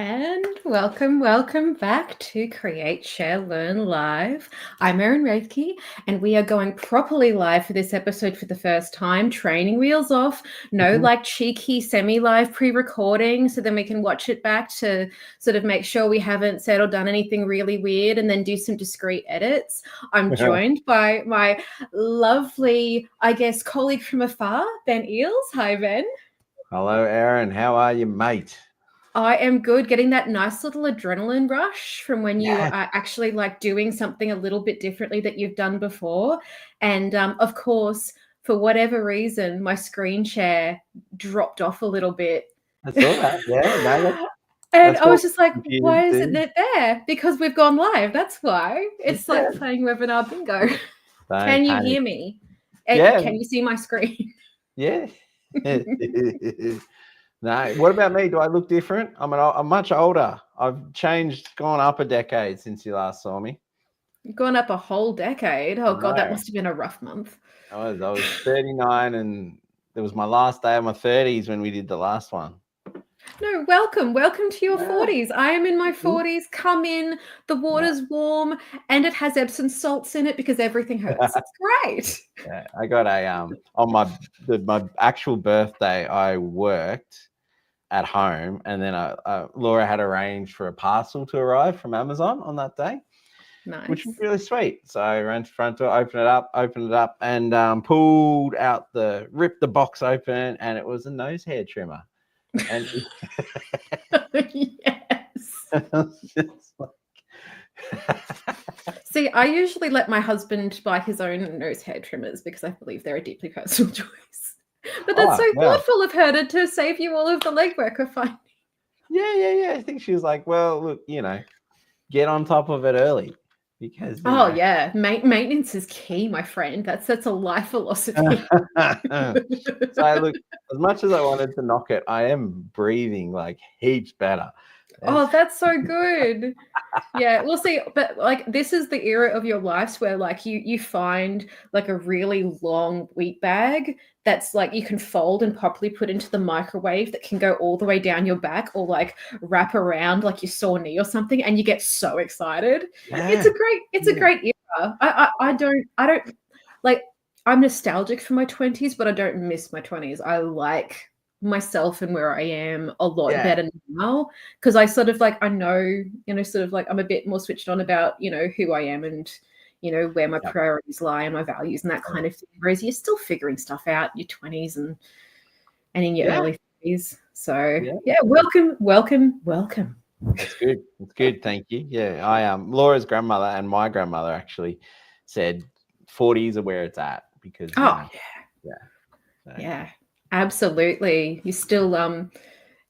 And welcome back to Create, Share, Learn Live. I'm Erin Raethke, and we are going properly live for this episode for the first time, training wheels off, no like cheeky semi-live pre-recording, so then we can watch it back to sort of make sure we haven't said or done anything really weird and then do some discreet edits. I'm joined by my lovely, I guess, colleague from afar, Ben Eyles. Hi, Ben. Hello, Erin. How are you, mate? I am good, getting that nice little adrenaline rush from when you Yeah. are actually like doing something a little bit differently that you've done before. And of course, for whatever reason, my screen share dropped off a little bit. That's all right. Yeah, no, And that's I was just like, computers why do. isn't it there? Because we've gone live. That's why. It's like playing webinar bingo. Can you hear me? Yeah. Can you see my screen? Yeah. No. What about me? Do I look different? I'm much older. I've changed, gone up a decade since you last saw me. Gone up a whole decade. Oh God, that must have been a rough month. I was 39, and it was my last day of my 30s when we did the last one. No, welcome to your 40s. I am in my 40s. Come in, the water's warm, and it has Epsom salts in it because everything hurts. It's great. Yeah, I got on my actual birthday, I worked at home, and then Laura had arranged for a parcel to arrive from Amazon on that day. Nice. Which was really sweet. So I ran to front door, opened it up, and pulled out ripped the box open, and it was a nose hair trimmer. And yes. See, I usually let my husband buy his own nose hair trimmers because I believe they're a deeply personal choice. But that's thoughtful of her to save you all of the legwork of finding. Yeah. I think she was like, well, look, get on top of it early. Because maintenance is key, my friend. That's a life philosophy. So look, as much as I wanted to knock it, I am breathing like heaps better. Oh, that's so good. Yeah, we'll see. But like, this is the era of your lives where like you find like a really long wheat bag that's like you can fold and properly put into the microwave that can go all the way down your back or like wrap around like your sore knee or something, and you get so excited. Yeah. It's a great era. I don't like, I'm nostalgic for my 20s, but I don't miss my 20s. I like myself and where I am a lot better now because I sort of like, I know, sort of like I'm a bit more switched on about, who I am and, where my priorities lie and my values and that kind of thing. Whereas you're still figuring stuff out in your 20s and in your early 30s. So welcome. That's good. That's good. Thank you. Yeah, Laura's grandmother and my grandmother actually said 40s are where it's at because yeah. Absolutely. You're still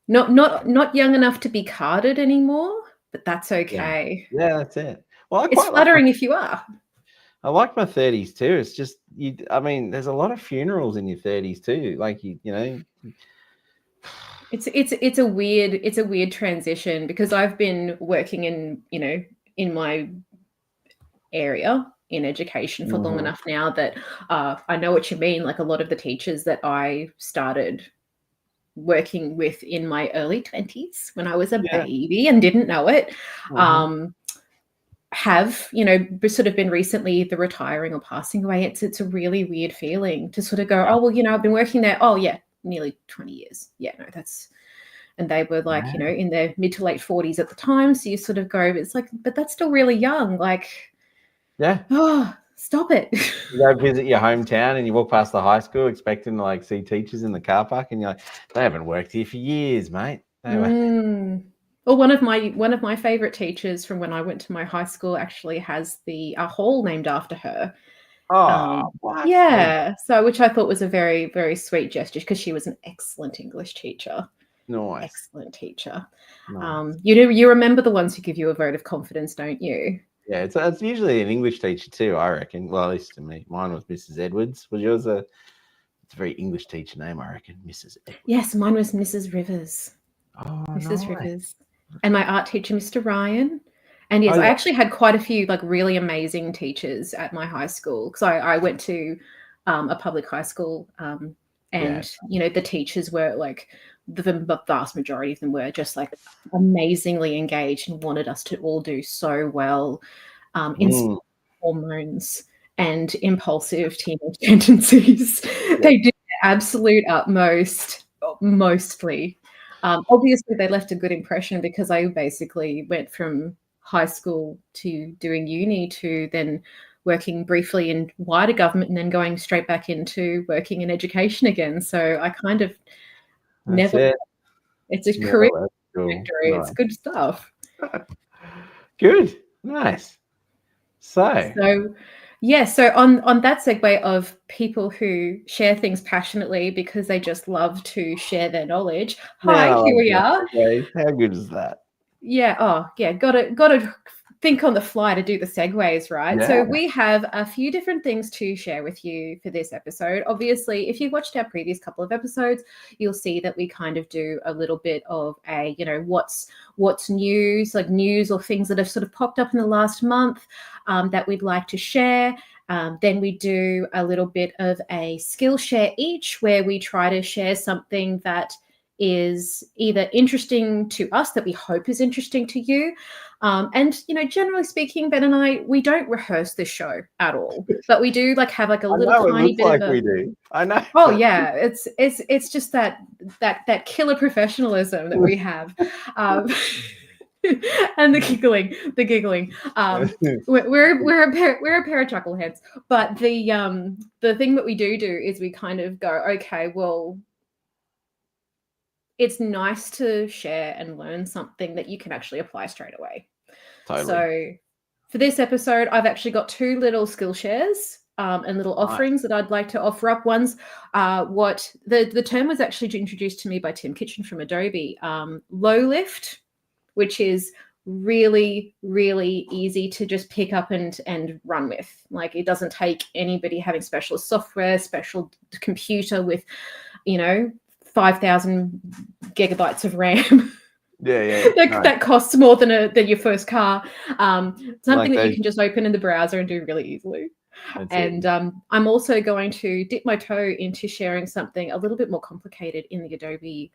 not young enough to be carded anymore, but that's okay. Yeah, that's it. Well, it's flattering if you are. I like my 30s too. It's just there's a lot of funerals in your 30s too. Like It's a weird transition because I've been working in my area in education for long enough now that I know what you mean. Like a lot of the teachers that I started working with in my early 20s when I was a baby and didn't know it, have, sort of been recently the retiring or passing away. It's a really weird feeling to sort of go, oh, well, I've been working there. Oh yeah, nearly 20 years. Yeah, no, and they were like, in their mid to late 40s at the time. So you sort of go, it's like, but that's still really young. Like, oh, stop it. You go visit your hometown and you walk past the high school expecting to like see teachers in the car park and you're like, they haven't worked here for years, mate. Well, one of my favorite teachers from when I went to my high school actually has a hall named after her. So which I thought was a very, very sweet gesture because she was an excellent English teacher. Nice. Excellent teacher. Nice. You remember the ones who give you a vote of confidence, don't you? Yeah, it's usually an English teacher too, I reckon. Well, at least to me. Mine was Mrs. Edwards. Was yours it's a very English teacher name, I reckon, Mrs. Edwards. Yes, mine was Mrs. Rivers. Oh, Mrs. Rivers. And my art teacher, Mr. Ryan. And yes, I actually had quite a few like really amazing teachers at my high school because I went to a public high school and, the teachers were like the vast majority of them were just like amazingly engaged and wanted us to all do so well in hormones and impulsive teenage tendencies. They did their absolute utmost, mostly. Obviously, they left a good impression because I basically went from high school to doing uni to then working briefly in wider government and then going straight back into working in education again. So I kind of it's a career trajectory. Nice. It's good stuff. Good. Nice. So on that segue of people who share things passionately because they just love to share their knowledge. Hi, here we are. How good is that? Yeah. Oh, yeah. Got to think on the fly to do the segues, right? Yeah. So we have a few different things to share with you for this episode. Obviously, if you watched our previous couple of episodes, you'll see that we kind of do a little bit of a, what's news, like news or things that have sort of popped up in the last month that we'd like to share. Then we do a little bit of a skill share each, where we try to share something that is either interesting to us that we hope is interesting to you. And, generally speaking, Ben and I, we don't rehearse this show at all, but we do have a little tiny bit of a... we do. I know. Oh yeah. It's just that killer professionalism that we have. And the giggling. We're a pair of chuckleheads. But the thing that we do is we kind of go, okay, well, it's nice to share and learn something that you can actually apply straight away. Totally. So for this episode, I've actually got two little skill shares and little offerings that I'd like to offer up. One's what the term was actually introduced to me by Tim Kitchen from Adobe, low lift, which is really, really easy to just pick up and run with. Like, it doesn't take anybody having specialist software, special computer with, 5,000 gigabytes of RAM. That costs more than your first car. Something that you can just open in the browser and do really easily. And I'm also going to dip my toe into sharing something a little bit more complicated in the Adobe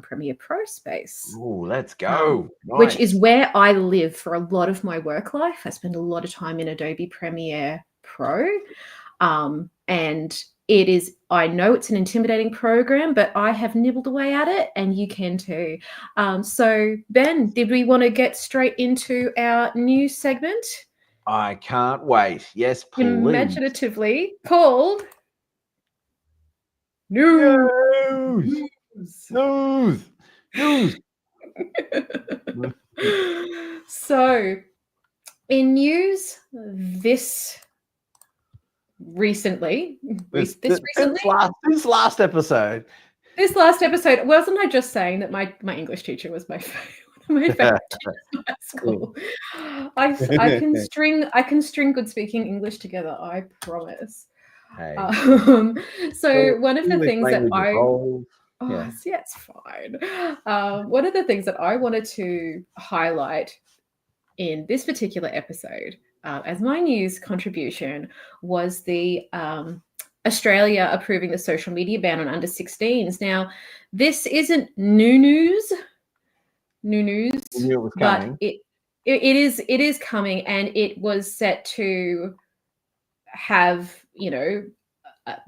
Premiere Pro space. Oh, let's go. Nice. Which is where I live for a lot of my work life. I spend a lot of time in Adobe Premiere Pro. And it is, I know it's an intimidating program, but I have nibbled away at it, and you can too. So, Ben, did we want to get straight into our news segment? I can't wait. Yes, please. Imaginatively called News. So, in news this recently. This last episode. This last episode, wasn't I just saying that my English teacher was my favorite teacher in high school? I can string good speaking English together, I promise. Hey. So one of the things that it's fine. One of the things that I wanted to highlight in this particular episode as my news contribution was the Australia approving the social media ban on under 16s. Now, this isn't new news, but it is coming, and it was set to have,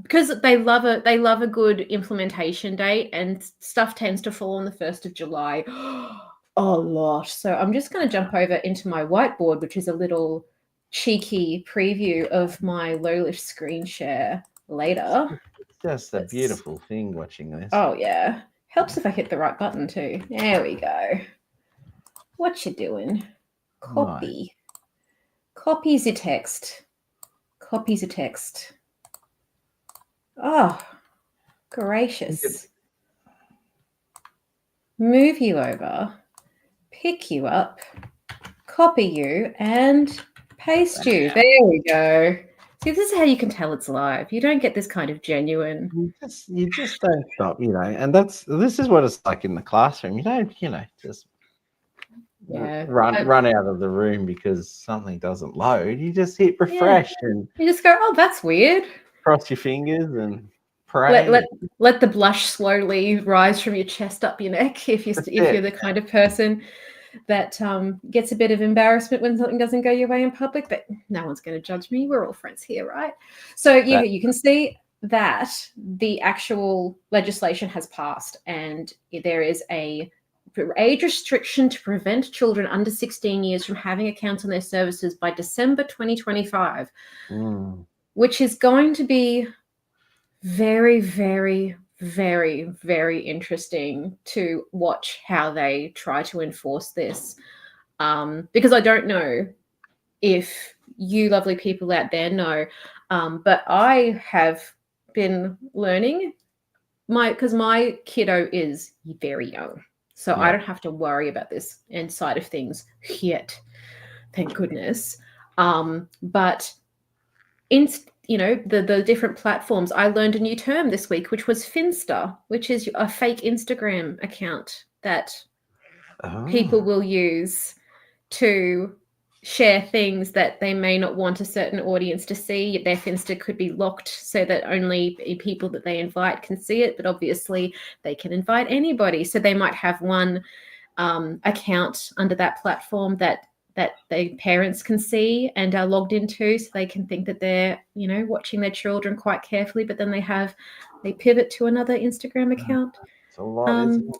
because they love a good implementation date, and stuff tends to fall on the 1st of July. Oh, lot. So I'm just going to jump over into my whiteboard, which is a little cheeky preview of my low lift screen share later. It's just a beautiful thing watching this. Oh, yeah. Helps if I hit the right button too. There we go. What you doing? Copy. Nice. Copy's a text. Oh, gracious. Move you over. Pick you up. Copy you and paste you. There we go. See, this is how you can tell it's live. You don't get this kind of genuine. You just don't stop, and this is what it's like in the classroom. You don't, just run out of the room because something doesn't load. You just hit refresh and you just go, oh, that's weird. Cross your fingers and praying. Let the blush slowly rise from your chest up your neck if you're the kind of person that gets a bit of embarrassment when something doesn't go your way in public, but no one's going to judge me. We're all friends here, right? So you can see that the actual legislation has passed, and there is a age restriction to prevent children under 16 years from having accounts on their services by December 2025, which is going to be very, very, very, very interesting to watch how they try to enforce this. Because I don't know if you lovely people out there know, but I have been learning because my kiddo is very young. So I don't have to worry about this side of things yet. Thank goodness. But the different platforms, I learned a new term this week, which was Finsta, which is a fake Instagram account that people will use to share things that they may not want a certain audience to see. Their Finsta could be locked so that only people that they invite can see it, but obviously they can invite anybody. So they might have one account under that platform that the parents can see and are logged into, so they can think that they're watching their children quite carefully, but then they pivot to another Instagram account. It's a lot, isn't it?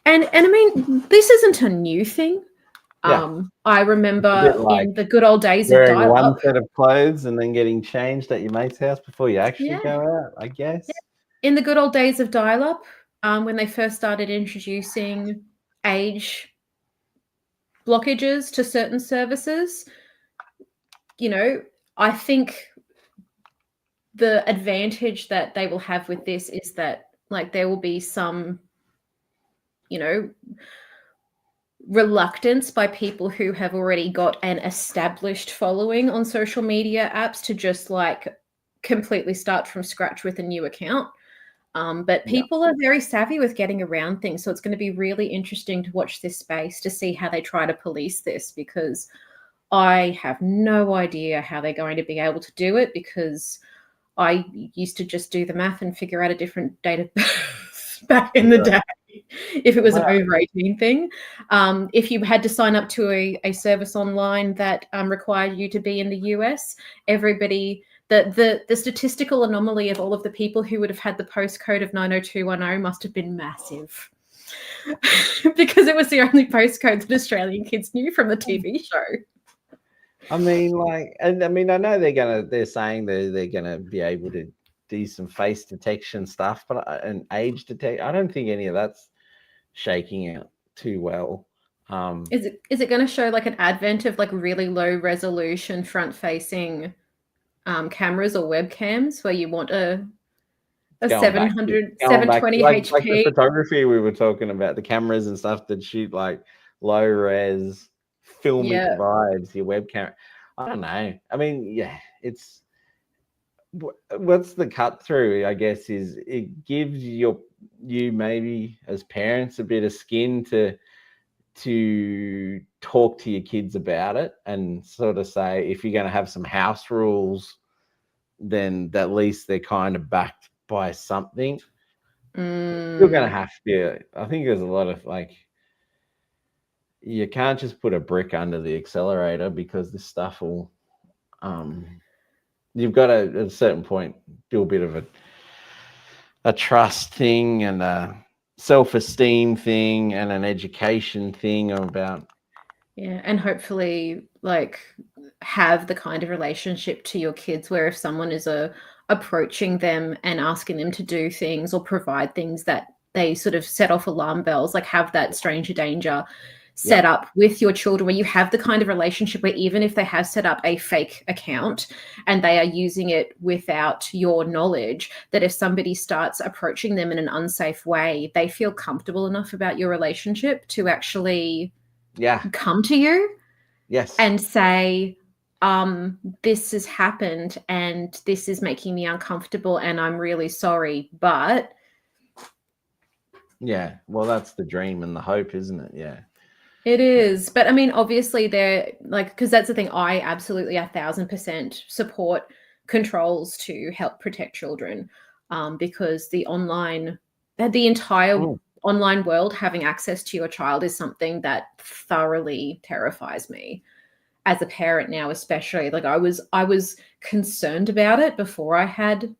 And I mean, this isn't a new thing. I remember in the good old days of dial-up, wearing one set of clothes and then getting changed at your mate's house before you actually go out, I guess. In the good old days of dial-up, when they first started introducing age blockages to certain services, I think the advantage that they will have with this is that there will be some reluctance by people who have already got an established following on social media apps to just completely start from scratch with a new account. But people are very savvy with getting around things. So it's going to be really interesting to watch this space to see how they try to police this, because I have no idea how they're going to be able to do it, because I used to just do the math and figure out a different date of birth back in the day if it was an over 18 thing. If you had to sign up to a service online that required you to be in the US, everybody... The statistical anomaly of all of the people who would have had the postcode of 90210 must have been massive because it was the only postcode that Australian kids knew from the TV show. I mean, I know they're saying they're gonna be able to do some face detection stuff, but and age detect, I don't think any of that's shaking out too well. Is it going to show an advent of really low resolution front facing cameras or webcams where you want a 720 HP? Like the photography we were talking about, the cameras and stuff that shoot low res filmic vibes, your webcam. I don't know. I mean, it's what's the cut through, I guess, is it gives you maybe as parents a bit of skin to talk to your kids about it and sort of say, if you're going to have some house rules, then at least they're kind of backed by something. You're going to have to, I think there's a lot of you can't just put a brick under the accelerator, because this stuff will, you've got to, at a certain point, do a bit of a trust thing and a self-esteem thing and an education thing about. Yeah, and hopefully have the kind of relationship to your kids where if someone is approaching them and asking them to do things or provide things, that they sort of set off alarm bells, have that stranger danger set up with your children, where you have the kind of relationship where even if they have set up a fake account and they are using it without your knowledge, that if somebody starts approaching them in an unsafe way, they feel comfortable enough about your relationship to actually come to you and say, this has happened and this is making me uncomfortable and I'm really sorry, but... Yeah, well, that's the dream and the hope, isn't it? Yeah. It is. But I mean, obviously they're because that's the thing, I absolutely 1,000% support controls to help protect children. because the entire online world having access to your child is something that thoroughly terrifies me as a parent now, especially. Like I was concerned about it before I had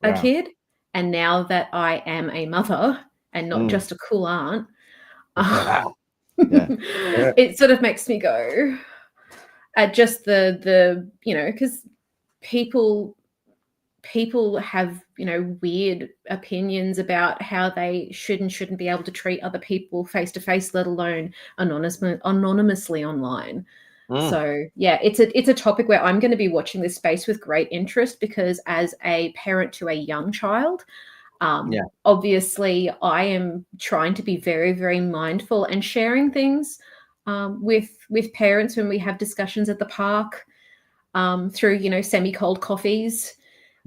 a kid, and now that I am a mother and not just a cool aunt, it sort of makes me go at just the because people have weird opinions about how they should and shouldn't be able to treat other people face to face, let alone anonymously online. So yeah, it's a topic where I'm going to be watching this space with great interest, because as a parent to a young child, obviously I am trying to be very, very mindful and sharing things with parents when we have discussions at the park, through semi-cold coffees,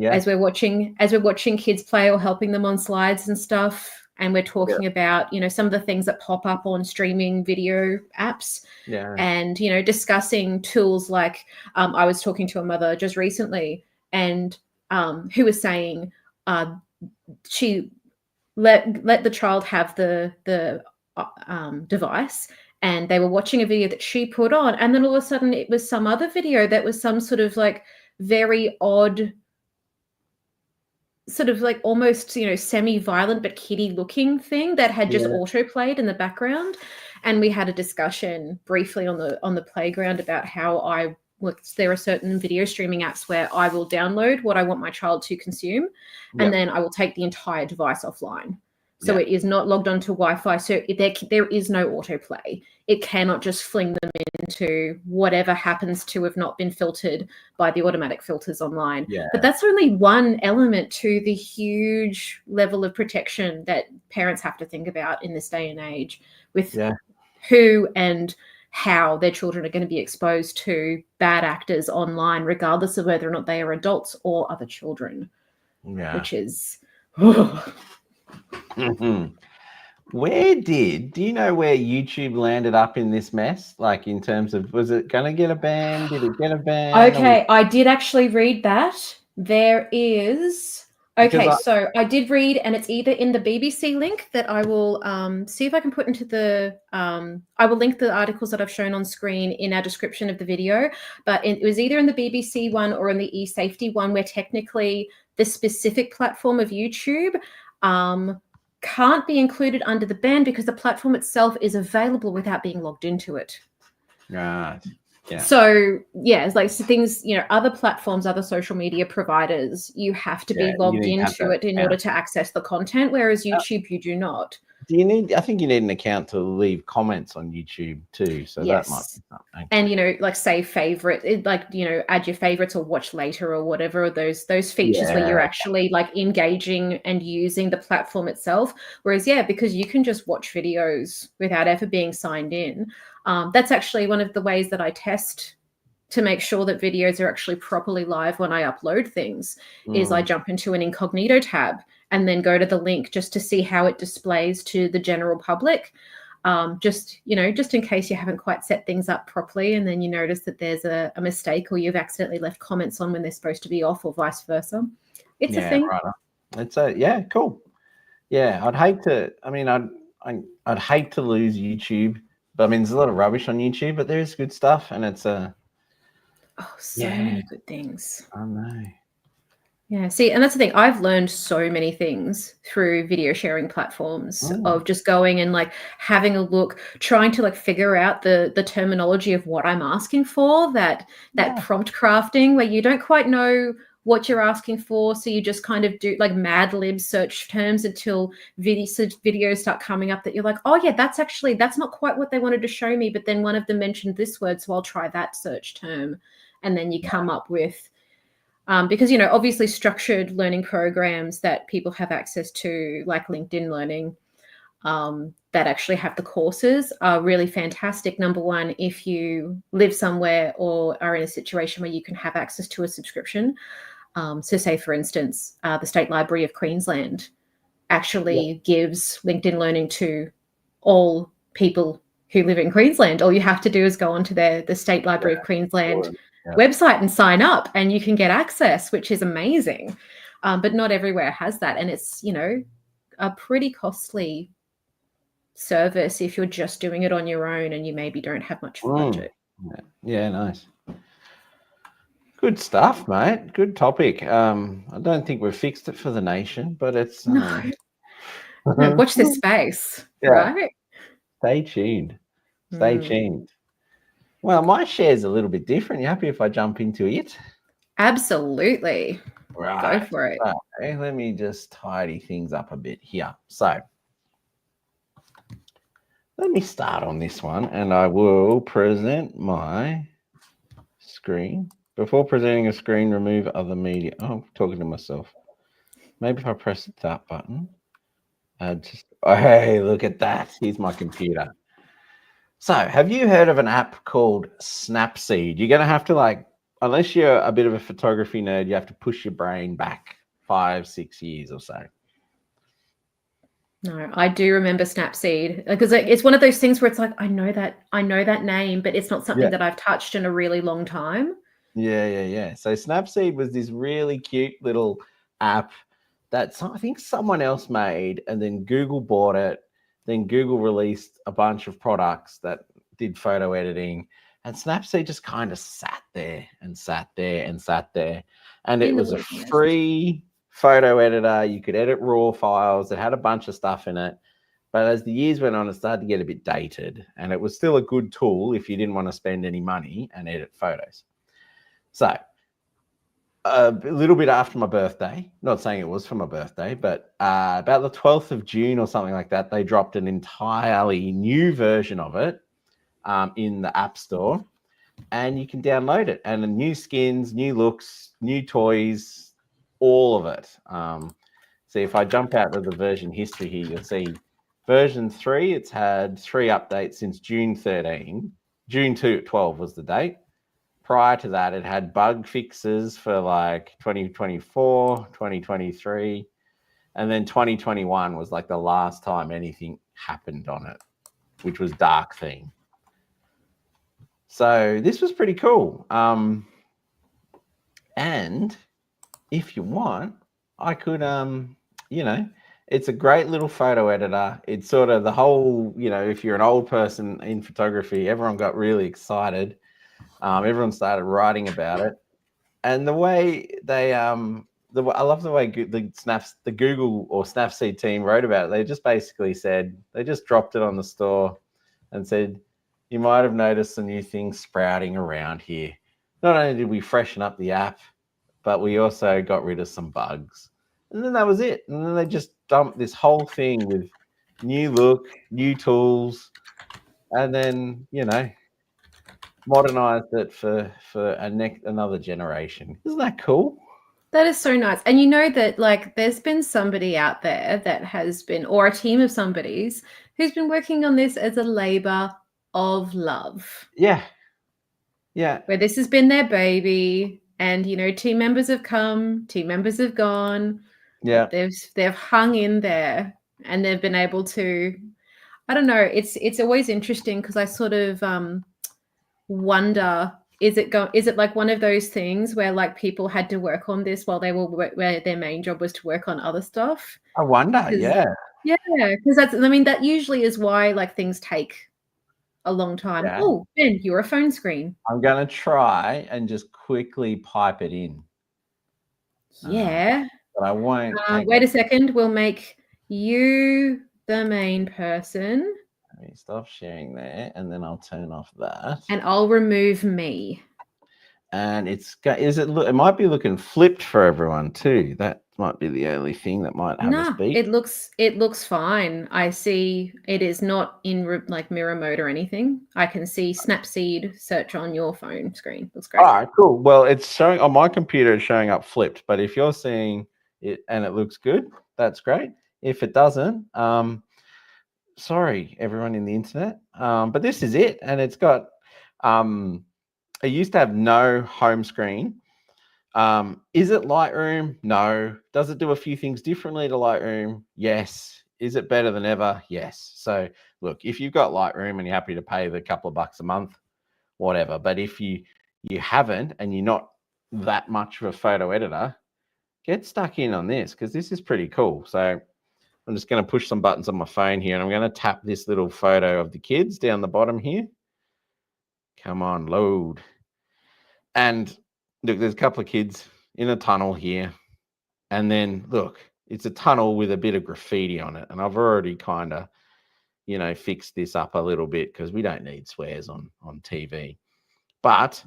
as we're watching kids play or helping them on slides and stuff. And we're talking about, some of the things that pop up on streaming video apps, and, discussing tools like, I was talking to a mother just recently, and who was saying she let the child have the device, and they were watching a video that she put on, and then all of a sudden it was some other video that was some sort of like very odd, sort of like almost semi-violent but kiddie looking thing that had just auto played in the background. And we had a discussion briefly on the playground about how there are certain video streaming apps where I will download what I want my child to consume, and then I will take the entire device offline. So it is not logged onto Wi-Fi. So there is no autoplay. It cannot just fling them into whatever happens to have not been filtered by the automatic filters online. But that's only one element to the huge level of protection that parents have to think about in this day and age, with who and how their children are going to be exposed to bad actors online, regardless of whether or not they are adults or other children. Which is... Do you know where YouTube landed up in this mess? Like, in terms of, was it going to get a ban? Did it get a ban? Okay, I did actually read that. There is... Okay, so I did read, and it's either in the BBC link that I will see if I can put into the... I will link the articles that I've shown on screen in our description of the video, but it was either in the BBC one or in the eSafety one, where technically the specific platform of YouTube can't be included under the ban because the platform itself is available without being logged into it. Right. Yeah. So it's like things, other platforms, other social media providers, you have to be logged into it in order to access the content, whereas YouTube, you do not. I think you need an account to leave comments on YouTube too. So that might be something. And, like save favorite, add your favorites or watch later or whatever, those features where you're actually like engaging and using the platform itself. Whereas, because you can just watch videos without ever being signed in. That's actually one of the ways that I test to make sure that videos are actually properly live when I upload things, is I jump into an incognito tab and then go to the link just to see how it displays to the general public. Just in case you haven't quite set things up properly, and then you notice that there's a mistake, or you've accidentally left comments on when they're supposed to be off, or vice versa. It's a thing. Right. It's cool. Yeah, I'd hate to lose YouTube. But I mean, there's a lot of rubbish on YouTube, but there is good stuff, and it's so many good things. I know. Yeah, see, and that's the thing. I've learned so many things through video sharing platforms of just going and like having a look, trying to like figure out the terminology of what I'm asking for, that prompt crafting where you don't quite know what you're asking for. So you just kind of do like Mad Lib search terms until videos start coming up that you're like, oh yeah, that's not quite what they wanted to show me. But then one of them mentioned this word, so I'll try that search term. And then you come up with, because, obviously structured learning programs that people have access to, like LinkedIn Learning, that actually have the courses are really fantastic. Number one, if you live somewhere or are in a situation where you can have access to a subscription. So say, for instance, the State Library of Queensland actually gives LinkedIn Learning to all people who live in Queensland. All you have to do is go onto the State Library of Queensland website and sign up, and you can get access, which is amazing. But not everywhere has that. And it's, a pretty costly service if you're just doing it on your own and you maybe don't have much of a budget. Yeah, nice. Good stuff, mate. Good topic. I don't think we've fixed it for the nation, but it's No, watch this space, right? Stay tuned. Stay tuned. Well, my share's a little bit different. You happy if I jump into it? Absolutely. Right. Go for it. Okay, let me just tidy things up a bit here. So let me start on this one, and I will present my screen. Before presenting a screen, remove other media. Oh, I'm talking to myself. Maybe if I press the start button. Hey, look at that. Here's my computer. So, have you heard of an app called Snapseed? You're going to have to, unless you're a bit of a photography nerd, you have to push your brain back 5-6 years or so. No, I do remember Snapseed because it's one of those things where it's like, I know that name, but it's not something that I've touched in a really long time. Yeah. So Snapseed was this really cute little app that I think someone else made, and then Google bought it. Then Google released a bunch of products that did photo editing, and Snapseed just kind of sat there. And it was a free photo editor. You could edit raw files. It had a bunch of stuff in it. But as the years went on, it started to get a bit dated, and it was still a good tool if you didn't want to spend any money and edit photos. So a little bit after my birthday, not saying it was for my birthday, but about the 12th of June or something like that, they dropped an entirely new version of it in the App Store, and you can download it. And the new skins, new looks, new toys, all of it. So if I jump out to the version history here, you'll see version 3, it's had 3 updates since June 13. June 12 was the date. Prior to that, it had bug fixes for 2024, 2023, and then 2021 was the last time anything happened on it, which was dark theme. So this was pretty cool. And if you want, I could, it's a great little photo editor. It's sort of the whole, if you're an old person in photography, everyone got really excited. Everyone started writing about it, and the way they I love the way the Google or Snapseed team wrote about it. They just basically said, they just dropped it on the store and said, you might have noticed some new things sprouting around here. Not only did we freshen up the app, but we also got rid of some bugs. And then that was it. And then they just dumped this whole thing with new look, new tools, and then modernized it for another generation. Isn't that cool? That is so nice. And that there's been somebody out there that has been, or a team of somebody's who's been working on this as a labor of love. Yeah. Where this has been their baby, and team members have come, team members have gone. Yeah. They've hung in there, and they've been able to, I don't know, it's always interesting because I sort of wonder, is it like one of those things where people had to work on this while where their main job was to work on other stuff? I wonder. Yeah, because that usually is why things take a long time. Yeah. Oh, Ben, you're a phone screen. I'm gonna try and just quickly pipe it in. Yeah, but I won't. Wait a second. We'll make you the main person. Let me stop sharing there, and then I'll turn off that. And I'll remove me. And it might be looking flipped for everyone too. That might be the only thing that might have us beat. It looks fine. I see it is not in mirror mode or anything. I can see Snapseed search on your phone screen. Looks great. All right, cool. Well, it's showing on my computer, it's showing up flipped, but if you're seeing it and it looks good, that's great. If it doesn't, sorry everyone in the internet, but this is it, and it's got it used to have no home screen. Is it Lightroom? No. Does it do a few things differently to Lightroom? Yes. Is it better than ever? Yes. So look, if you've got Lightroom and you're happy to pay the couple of bucks a month, whatever. But if you haven't and you're not that much of a photo editor, get stuck in on this because this is pretty cool. So I'm just going to push some buttons on my phone here, and I'm going to tap this little photo of the kids down the bottom here. Come on, load. And look, there's a couple of kids in a tunnel here. And then look, it's a tunnel with a bit of graffiti on it. And I've already kind of, fixed this up a little bit because we don't need swears on TV. But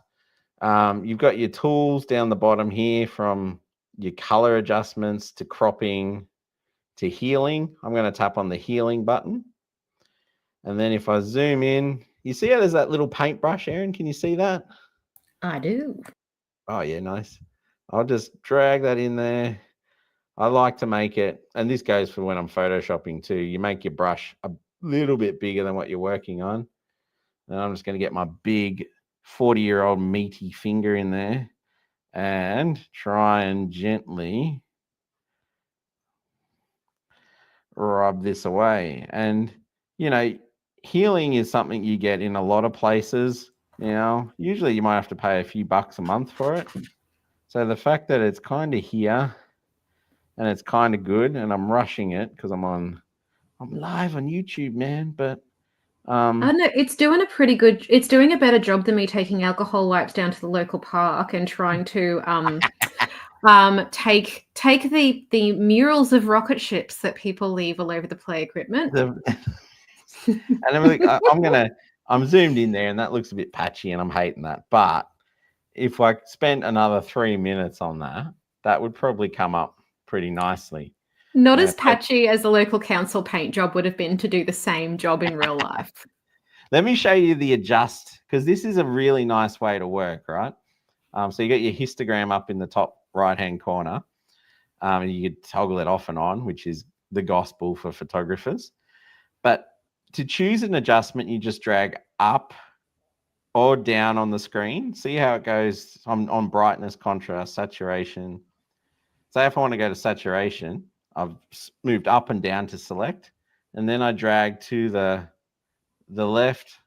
you've got your tools down the bottom here, from your color adjustments to cropping to healing. I'm going to tap on the healing button. And then if I zoom in, you see how there's that little paintbrush, Erin? Can you see that? I do. Oh, yeah, nice. I'll just drag that in there. I like to make it, and this goes for when I'm photoshopping too, you make your brush a little bit bigger than what you're working on. And I'm just going to get my big 40-year-old meaty finger in there and try and gently rub this away. And, healing is something you get in a lot of places. Usually you might have to pay a few bucks a month for it. So the fact that it's kind of here and it's kind of good, and I'm rushing it because I'm live on YouTube, man. But I don't know. It's doing a better job than me taking alcohol wipes down to the local park and trying to take the murals of rocket ships that people leave all over the play equipment. And I'm zoomed in there, and that looks a bit patchy, and I'm hating that. But if I spent another 3 minutes on that, that would probably come up pretty nicely. Not as patchy as the local council paint job would have been to do the same job in real life. Let me show you the adjust, because this is a really nice way to work, right? So you got your histogram up in the top right-hand corner. And you could toggle it off and on, which is the gospel for photographers. But to choose an adjustment, you just drag up or down on the screen. See how it goes on brightness, contrast, saturation. Say if I want to go to saturation, I've moved up and down to select, and then I drag to the left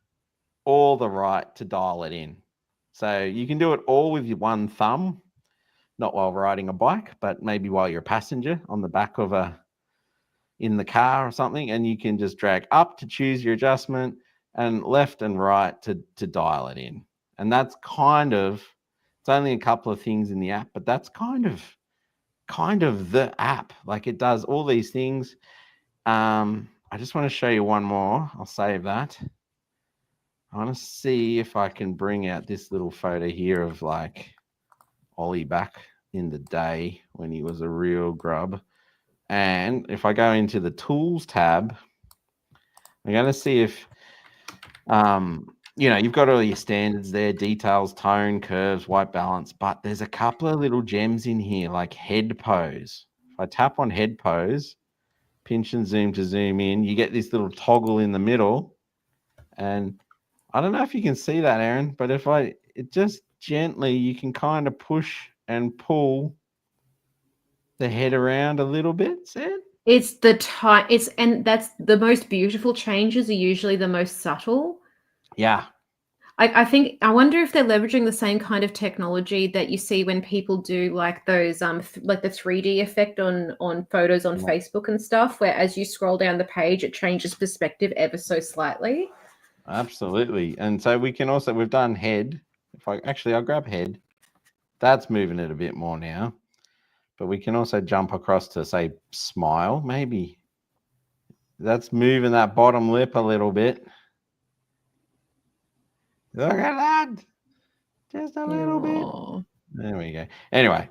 or the right to dial it in. So you can do it all with your one thumb, not while riding a bike, but maybe while you're a passenger on the back of in the car or something, and you can just drag up to choose your adjustment and left and right to dial it in. And that's it's only a couple of things in the app, but that's kind of the app. Like, it does all these things. I just want to show you one more. I'll save that. I want to see if I can bring out this little photo here of like Ollie back in the day when he was a real grub. And if I go into the tools tab, I'm going to see if, you've got all your standards there, details, tone, curves, white balance, but there's a couple of little gems in here, like head pose. If I tap on head pose, pinch and zoom to zoom in, you get this little toggle in the middle. And I don't know if you can see that, Erin, but it just gently, you can kind of push and pull the head around a little bit, see it? It's and that's the most beautiful changes are usually the most subtle. Yeah. I wonder if they're leveraging the same kind of technology that you see when people do like those like the 3D effect on photos on Facebook and stuff, where as you scroll down the page, it changes perspective ever so slightly. Absolutely. And so we've done head. I'll grab head. That's moving it a bit more now. But we can also jump across to, say, smile, maybe. That's moving that bottom lip a little bit. Look at that. Just a little bit. There we go. Anyway,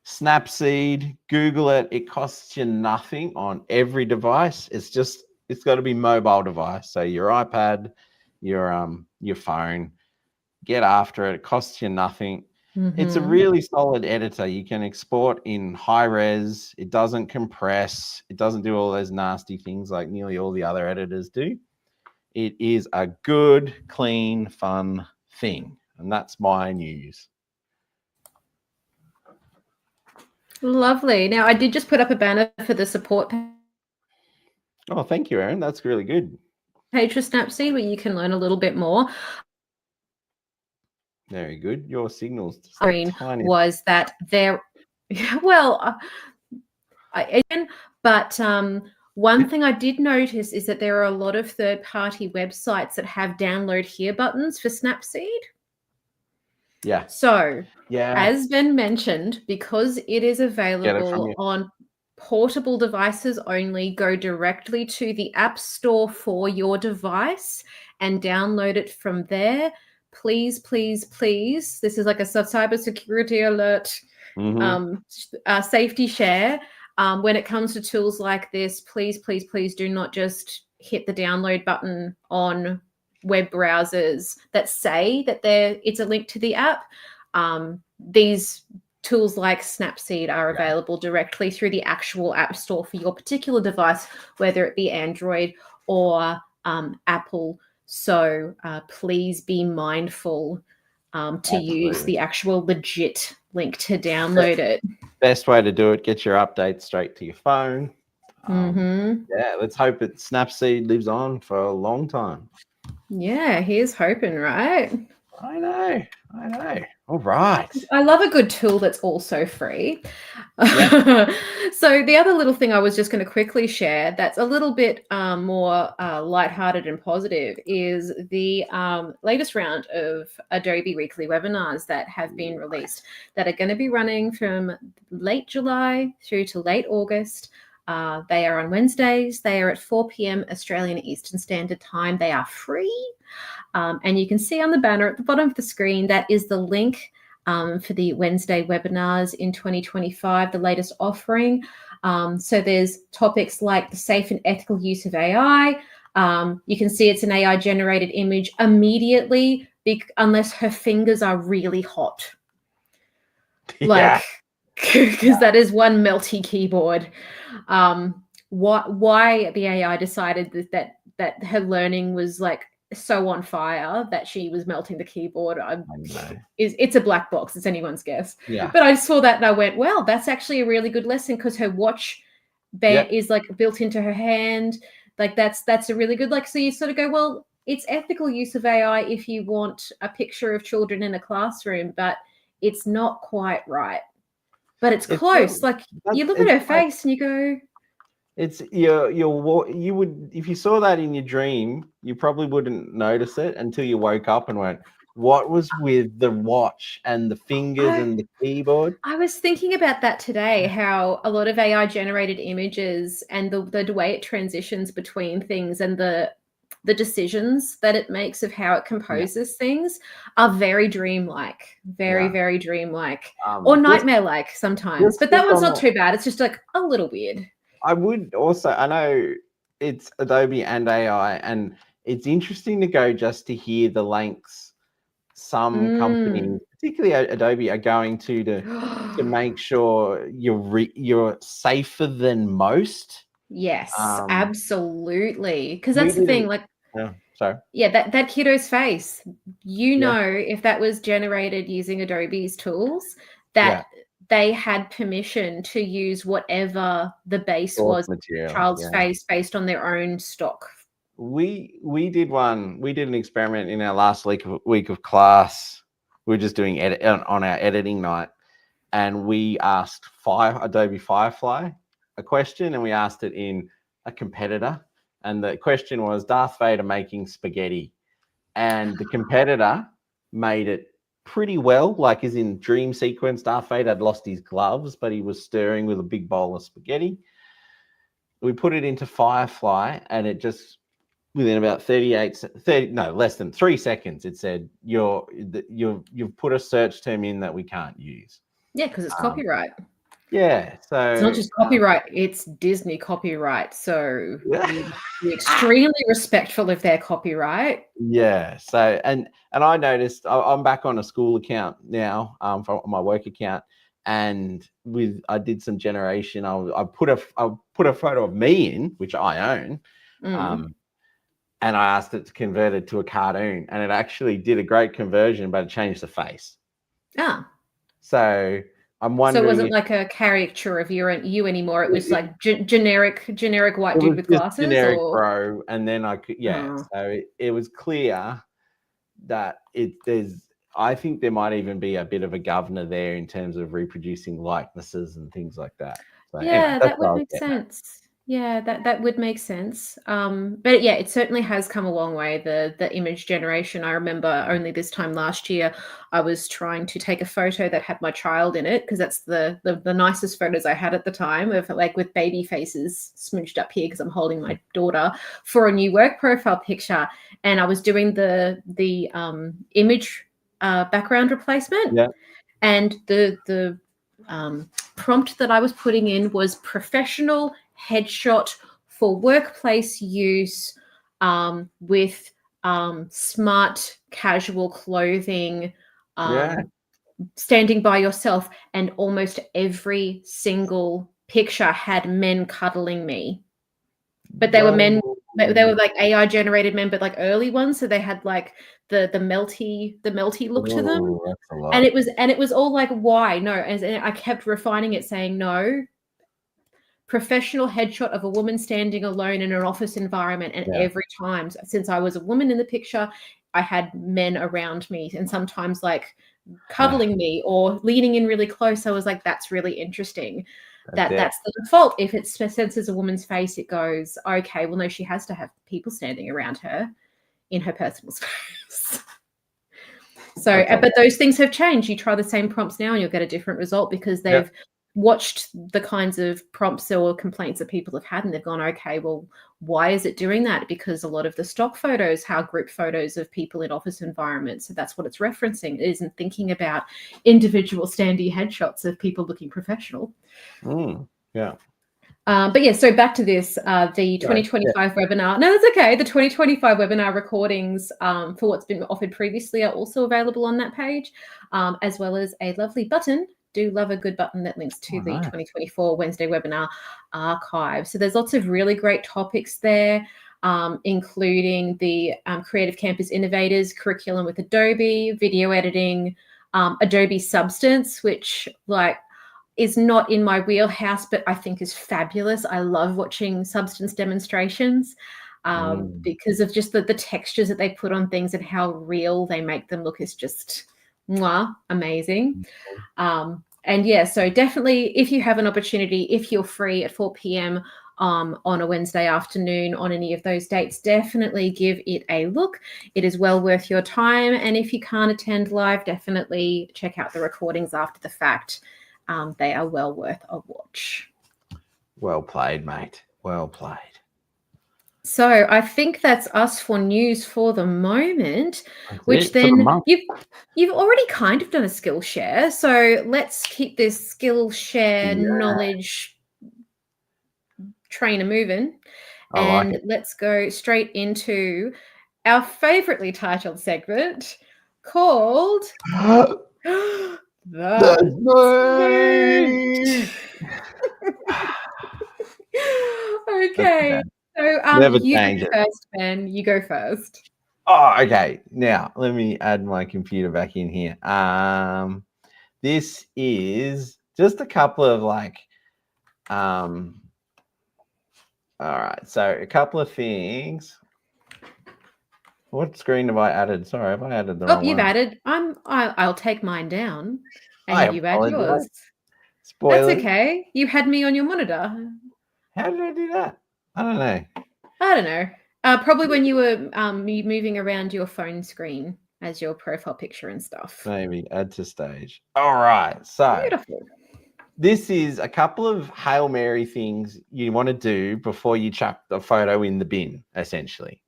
Snapseed, Google it. It costs you nothing on every device. It's got to be mobile device. So your iPad, your phone, get after it. It costs you nothing. Mm-hmm. It's a really solid editor. You can export in high res. It doesn't compress. It doesn't do all those nasty things like nearly all the other editors do. It is a good, clean, fun thing. And that's my news. Lovely. Now, I did just put up a banner for the support page. Oh, thank you, Erin. That's really good. Page for Snapseed, where you can learn a little bit more. Very good. Your signal's tiny. Was that there? Yeah, well, but one thing I did notice is that there are a lot of third-party websites that have download here buttons for Snapseed. Yeah. So, Yeah. as Ben mentioned, because it is available on portable devices only, go directly to the App Store for your device and download it from there. Please, please, please. This is like a cybersecurity alert, safety share. When it comes to tools like this, please, please, please do not just hit the download button on web browsers that say that it's a link to the app. These tools like Snapseed are available directly through the actual app store for your particular device, whether it be Android or Apple. So please be mindful to use the actual legit link to download it. Best way to do it, get your updates straight to your phone. Yeah, let's hope that Snapseed lives on for a long time. Yeah, here's hoping, right? I know. All right. I love a good tool that's also free. Yeah. So the other little thing I was just going to quickly share that's a little bit more lighthearted and positive is the latest round of Adobe weekly webinars that have been released that are going to be running from late July through to late August. They are on Wednesdays. They are at 4 p.m. Australian Eastern Standard Time. They are free. And you can see on the banner at the bottom of the screen, that is the link for the Wednesday webinars in 2025, the latest offering. So there's topics like the safe and ethical use of AI. You can see it's an AI-generated image immediately, unless her fingers are really hot. Like, because that is one melty keyboard. Why the AI decided that her learning was like so on fire that she was melting the keyboard, it's a black box. It's anyone's guess. Yeah. But I saw that and I went, well, that's actually a really good lesson because her watch band is like built into her hand. Like that's a really good, like, so you sort of go, well, it's ethical use of AI if you want a picture of children in a classroom, but it's not quite right. But it's close. Like you look at her face and you go, it's you would, if you saw that in your dream, you probably wouldn't notice it until you woke up and went, what was with the watch and the fingers and the keyboard? I was thinking about that today, how a lot of AI generated images and the way it transitions between things and the decisions that it makes of how it composes things are very dreamlike, very dreamlike, or nightmare-like sometimes. But that one's not too bad. It's just like a little weird. I would also, I know it's Adobe and AI, and it's interesting to go just to hear the lengths some companies, particularly Adobe, are going to make sure you're safer than most. Yes, absolutely. Because that's the thing, like, that kiddo's face, know, if that was generated using Adobe's tools, that they had permission to use whatever the base was, child's face, based on their own stock. We did an experiment in our last week of class. We were just doing edit on our editing night, and we asked Adobe Firefly a question, and we asked it in a competitor, and the question was Darth Vader making spaghetti, and the competitor made it pretty well, like as in dream sequence. Darth Vader had lost his gloves, but he was stirring with a big bowl of spaghetti. We put it into Firefly, and it just, within about less than 3 seconds, it said you've put a search term in that we can't use. Yeah, because it's copyright. Yeah, so it's not just copyright; it's Disney copyright. So be extremely respectful of their copyright. Yeah. So and I noticed I'm back on a school account now, from my work account, and I did some generation. I put a photo of me in, which I own, and I asked it to convert it to a cartoon, and it actually did a great conversion, but it changed the face. So I'm wondering. So it wasn't like a caricature of you anymore. It was like generic white dude with glasses. Generic bro, and then I could, so it was clear that there's I think there might even be a bit of a governor there in terms of reproducing likenesses and things like that. So anyway, that's that what I would was make getting at. sense. Yeah, that would make sense. But yeah, it certainly has come a long way, the image generation. I remember only this time last year, I was trying to take a photo that had my child in it, because that's the nicest photos I had at the time, of like with baby faces smooched up here because I'm holding my daughter, for a new work profile picture. And I was doing the image background replacement. Yeah. And the prompt that I was putting in was professional headshot for workplace use, with smart casual clothing, Yeah. standing by yourself. And almost every single picture had men cuddling me. But they were men, they were like AI generated men, but like early ones. So they had like the melty look to them. That's a lot. And it was all like, why? No. And I kept refining it, saying, no, professional headshot of a woman standing alone in an office environment. And every time, since I was a woman in the picture, I had men around me, and sometimes like cuddling me or leaning in really close. I was like, that's really interesting. That's the default. If it senses a woman's face, it goes, okay, well, no, she has to have people standing around her in her personal space. So, but those things have changed. You try the same prompts now and you'll get a different result, because they've watched the kinds of prompts or complaints that people have had, and they've gone, okay, well, why is it doing that? Because a lot of the stock photos are group photos of people in office environments. So that's what it's referencing. It isn't thinking about individual standee headshots of people looking professional. Yeah. But yeah, so back to this, the 2025 webinar. No, that's okay. The 2025 webinar recordings for what's been offered previously are also available on that page, as well as a lovely button. Do love a good button that links to the 2024 Wednesday webinar archive. So there's lots of really great topics there, including the Creative Campus Innovators curriculum with Adobe, video editing, Adobe Substance, which is not in my wheelhouse, but I think is fabulous. I love watching Substance demonstrations because of just the textures that they put on things and how real they make them look is just amazing. And yeah, so definitely, if you have an opportunity, if you're free at 4 p.m. On a Wednesday afternoon on any of those dates, definitely give it a look. It is well worth your time. And if you can't attend live, definitely check out the recordings after the fact. They are well worth a watch. Well played, mate. Well played. So I think that's us for news for the moment, which then you've already kind of done a Skillshare. So let's keep this Skillshare knowledge trainer moving. And let's go straight into our favoritely titled segment called That's right. Okay. So you go first, Ben. You go first. Oh, okay. Now let me add my computer back in here. This is just a couple of all right. So a couple of things. What screen have I added? Sorry, have I added the wrong one? You've added. I'll take mine down and you add yours. Spoilers. That's okay. You had me on your monitor. How did I do that? I don't know. Probably when you were moving around your phone screen as your profile picture and stuff. Maybe add to stage. All right. So beautiful. This is a couple of Hail Mary things you want to do before you chuck the photo in the bin, essentially.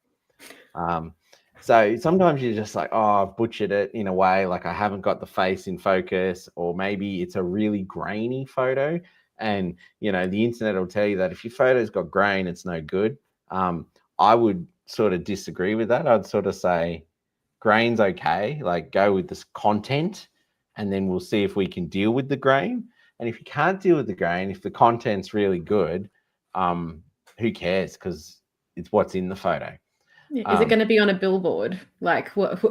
So sometimes you're just like, oh, I've butchered it in a way, like I haven't got the face in focus, or maybe it's a really grainy photo. And, you know, the internet will tell you that if your photo's got grain, it's no good. I would sort of disagree with that. I'd sort of say grain's okay, like go with this content, and then we'll see if we can deal with the grain. And if you can't deal with the grain, if the content's really good, who cares? Because it's what's in the photo. Is it going to be on a billboard? Like what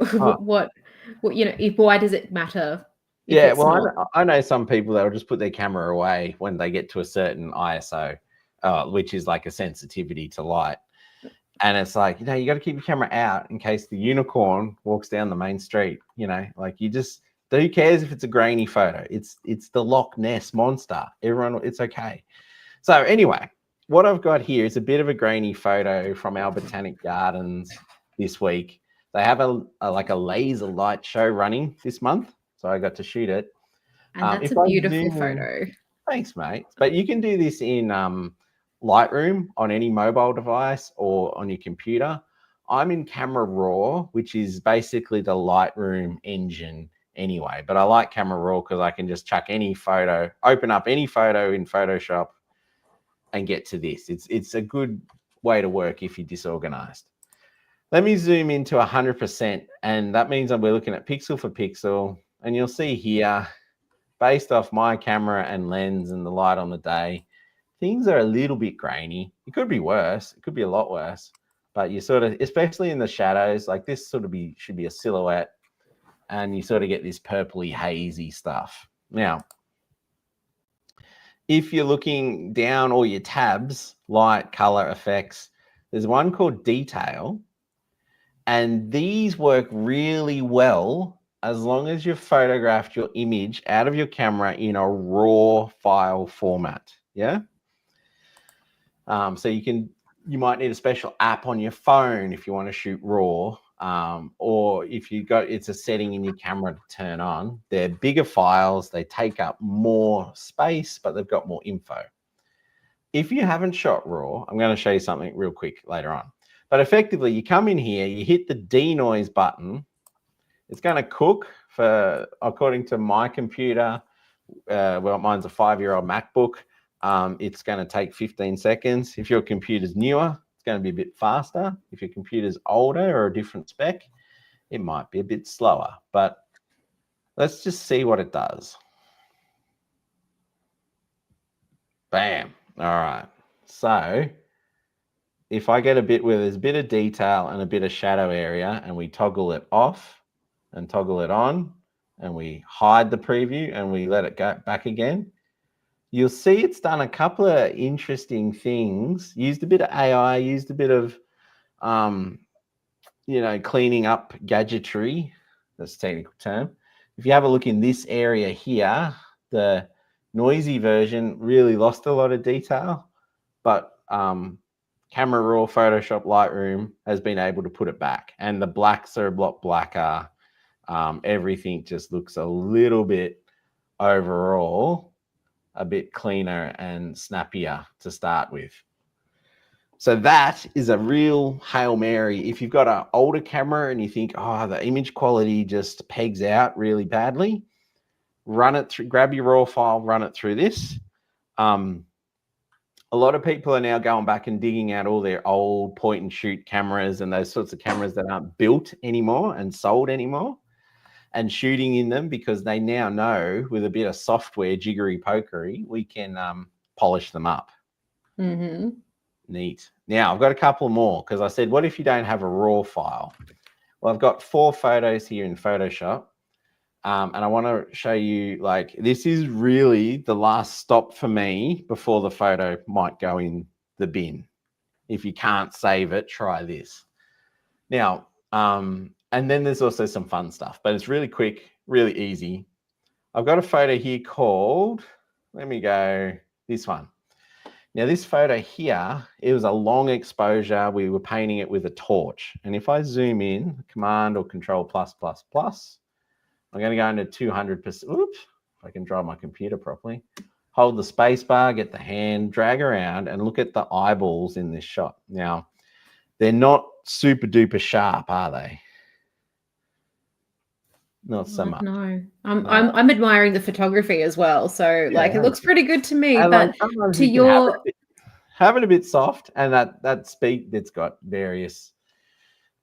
you know, why does it matter? Yeah, well, I know some people that will just put their camera away when they get to a certain ISO, which is like a sensitivity to light. And it's like, you know, you got to keep your camera out in case the unicorn walks down the main street. You know, like you just, who cares if it's a grainy photo? It's the Loch Ness monster. Everyone, it's okay. So anyway, what I've got here is a bit of a grainy photo from our Botanic Gardens this week. They have a laser light show running this month, so I got to shoot it. And that's a beautiful photo. Thanks, mate. But you can do this in Lightroom on any mobile device or on your computer. I'm in Camera Raw, which is basically the Lightroom engine anyway. But I like Camera Raw because I can just chuck any photo, open up any photo in Photoshop and get to this. It's a good way to work if you're disorganized. Let me zoom into 100%, and that means that we're looking at pixel for pixel. And you'll see here, based off my camera and lens and the light on the day, things are a little bit grainy. It could be worse. It could be a lot worse. But you sort of, especially in the shadows, like this sort of should be a silhouette, and you sort of get this purpley hazy stuff. Now, if you're looking down all your tabs, light, color, effects, there's one called detail. And these work really well as long as you've photographed your image out of your camera in a raw file format. Yeah. So you might need a special app on your phone if you want to shoot raw, or if it's a setting in your camera to turn on. They're bigger files, they take up more space, but they've got more info. If you haven't shot raw, I'm going to show you something real quick later on. But effectively, you come in here, you hit the denoise button. It's going to cook for, according to my computer, well, mine's a 5-year-old MacBook. It's going to take 15 seconds. If your computer's newer, it's going to be a bit faster. If your computer's older or a different spec, it might be a bit slower. But let's just see what it does. Bam. All right. So if I get a bit where there's a bit of detail and a bit of shadow area, and we toggle it off and toggle it on, and we hide the preview and we let it go back again, you'll see it's done a couple of interesting things. Used a bit of AI, used a bit of, cleaning up gadgetry. That's a technical term. If you have a look in this area here, the noisy version really lost a lot of detail, but Camera Raw, Photoshop, Lightroom has been able to put it back, and the blacks are a lot blacker. Everything just looks a little bit overall a bit cleaner and snappier to start with. So that is a real Hail Mary. If you've got an older camera and you think, oh, the image quality just pegs out really badly, run it through, grab your raw file, run it through this. A lot of people are now going back and digging out all their old point and shoot cameras and those sorts of cameras that aren't built anymore and sold anymore, and shooting in them because they now know with a bit of software jiggery pokery, we can polish them up. Mm-hmm. Neat. Now I've got a couple more because I said, what if you don't have a raw file? Well, I've got 4 photos here in Photoshop. And I want to show you, like, this is really the last stop for me before the photo might go in the bin. If you can't save it, try this. Now, and then there's also some fun stuff, but it's really quick, really easy. I've got a photo here called, let me go, this one. Now this photo here, it was a long exposure. We were painting it with a torch. And if I zoom in, Command or Control plus, I'm going to go into 200%. Oops, if I can drive my computer properly. Hold the space bar, get the hand, drag around, and look at the eyeballs in this shot. Now, they're not super duper sharp, are they? Not so much. No, I'm admiring the photography as well. So yeah, like it looks pretty good to me. And but like, to your have it a bit soft, and that speak that's got various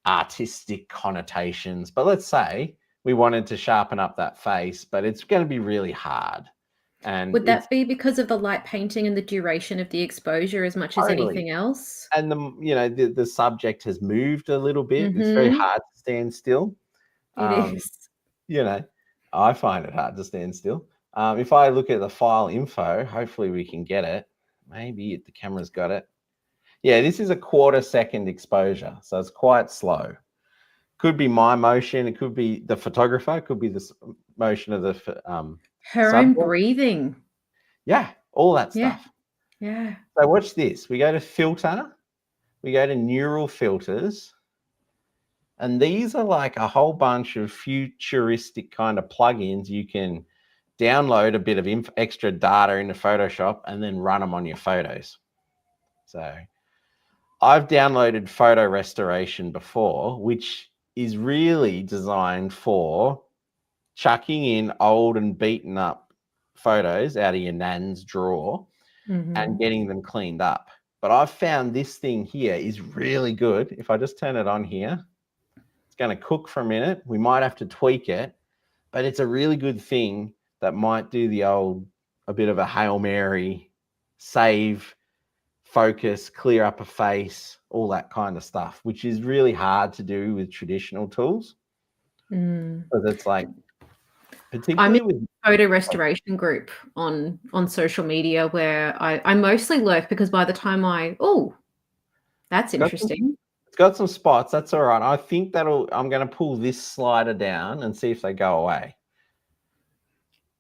artistic connotations. But let's say we wanted to sharpen up that face, but it's going to be really hard. And would that be because of the light painting and the duration of the exposure as much as anything else? And the subject has moved a little bit. Mm-hmm. It's very hard to stand still. It is. I find it hard to stand still. If I look at the file info, hopefully we can get it. Maybe the camera's got it. Yeah, this is a 1/4 second exposure, so it's quite slow. Could be my motion, it could be the photographer, it could be the motion of the her own breathing. Yeah, all that stuff. Yeah. So watch this. We go to filter, we go to neural filters, and these are like a whole bunch of futuristic kind of plugins. You can download a bit of extra data into Photoshop and then run them on your photos. So I've downloaded photo restoration before, which is really designed for chucking in old and beaten up photos out of your nan's drawer and getting them cleaned up. But I've found this thing here is really good. If I just turn it on here, it's going to cook for a minute. We might have to tweak it, but it's a really good thing that might do a bit of a Hail Mary, save, focus, clear up a face, all that kind of stuff, which is really hard to do with traditional tools. Because it's like, particularly I'm in a photo restoration group on social media where I mostly lurk, because by the time that's interesting. It's got some spots. That's all right. I think I'm going to pull this slider down and see if they go away.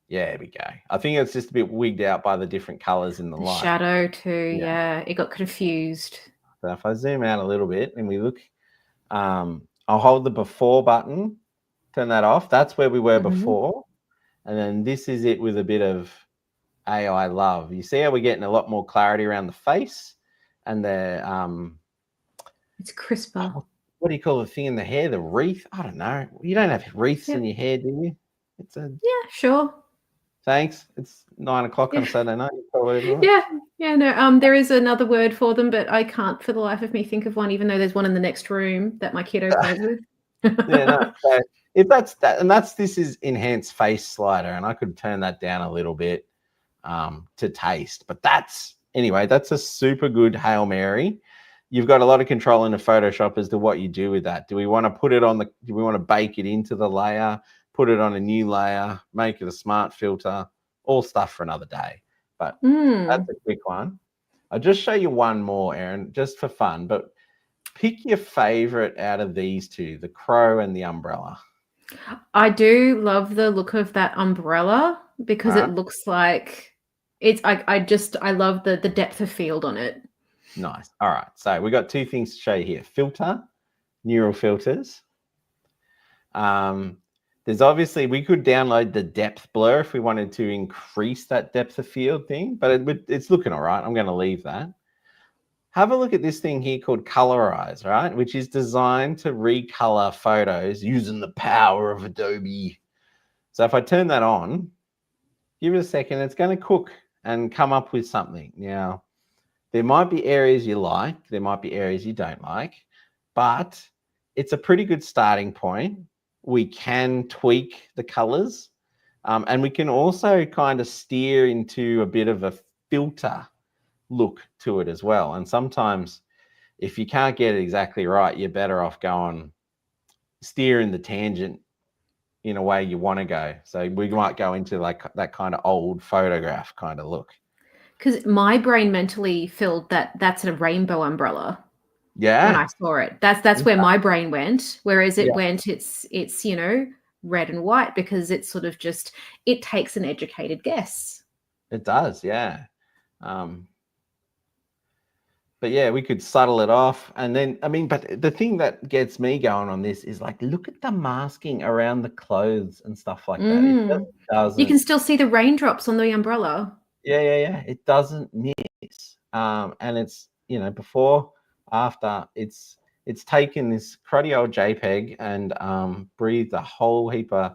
Yeah, there we go. I think it's just a bit wigged out by the different colors in the light. Shadow too. Yeah, it got confused. So if I zoom out a little bit and we look, I'll hold the before button, turn that off. That's where we were before. And then this is it with a bit of AI love. You see how we're getting a lot more clarity around the face and the it's crisper. What do you call the thing in the hair? The wreath? I don't know. You don't have wreaths in your hair, do you? Yeah, sure. Thanks. It's 9 o'clock on Saturday night. No. There is another word for them, but I can't for the life of me think of one, even though there's one in the next room that my kiddo plays with. So if that's that, and this is enhanced face slider, and I could turn that down a little bit to taste. But that's a super good Hail Mary. You've got a lot of control in the Photoshop as to what you do with that. Do we want to put it do we want to bake it into the layer, put it on a new layer, make it a smart filter? All stuff for another day. But that's a quick one. I'll just show you one more, Erin, just for fun. But pick your favorite out of these two, the crow and the umbrella. I do love the look of that umbrella because it looks like I love the depth of field on it. Nice. All right. So we got two things to show you here. Filter, neural filters. There's obviously, we could download the depth blur if we wanted to increase that depth of field thing, but it's looking all right. I'm going to leave that. Have a look at this thing here called Colorize, right? Which is designed to recolor photos using the power of Adobe. So if I turn that on, give it a second, it's going to cook and come up with something. Now, there might be areas you like, there might be areas you don't like, but it's a pretty good starting point. We can tweak the colors, and we can also kind of steer into a bit of a filter look to it as well. And sometimes if you can't get it exactly right, you're better off steering the tangent in a way you want to go. So we might go into like that kind of old photograph kind of look. Because my brain mentally filled that's a rainbow umbrella. Yeah. When I saw it, that's where my brain went. Whereas it went, it's red and white, because it's sort of just, it takes an educated guess. It does, yeah. But yeah, we could subtle it off. And then, but the thing that gets me going on this is like, look at the masking around the clothes and stuff like that. It just doesn't. You can still see the raindrops on the umbrella. Yeah. It doesn't miss. And it's, before, after, it's taken this cruddy old JPEG and breathed a whole heap of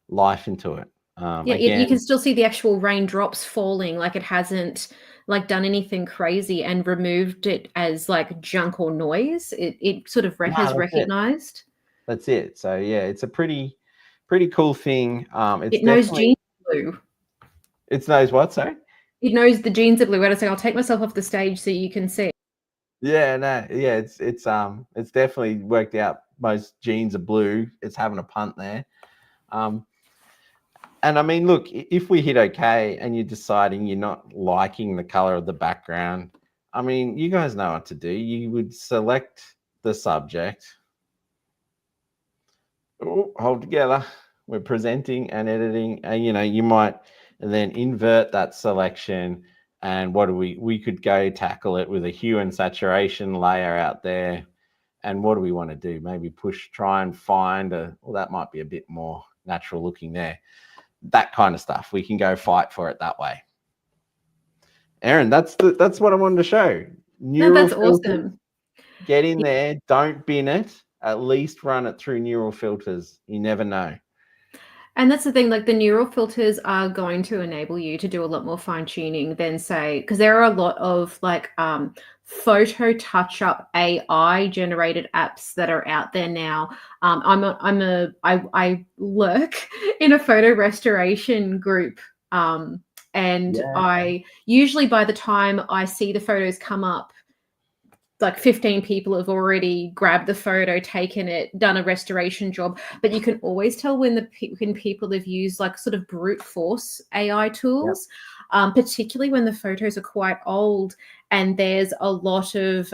life into it. You can still see the actual raindrops falling. Like, it hasn't like done anything crazy and removed it as like junk or noise. It sort of has recognized. That's it. So yeah, it's a pretty cool thing. It knows jeans are blue. It knows what? Sorry. It knows the jeans are blue. And I say, I'll take myself off the stage so you can see. Yeah, no, yeah, it's definitely worked out. Most jeans are blue. It's having a punt there. And I mean, look, if we hit okay and you're deciding you're not liking the color of the background, I mean, you guys know what to do. You would select the subject. Oh, hold together. We're presenting and editing, and you might then invert that selection. And what do we could go tackle it with a hue and saturation layer out there. And what do we want to do? Maybe try and find well, that might be a bit more natural looking there. That kind of stuff. We can go fight for it that way. Erin, that's what I wanted to show. No, that's awesome. Get in there. Don't bin it. At least run it through neural filters. You never know. And that's the thing, like the neural filters are going to enable you to do a lot more fine tuning than say, because there are a lot of like photo touch-up AI generated apps that are out there now. I lurk in a photo restoration group. I usually, by the time I see the photos come up, like 15 people have already grabbed the photo, taken it, done a restoration job. But you can always tell when people have used like sort of brute force AI tools, particularly when the photos are quite old and there's a lot of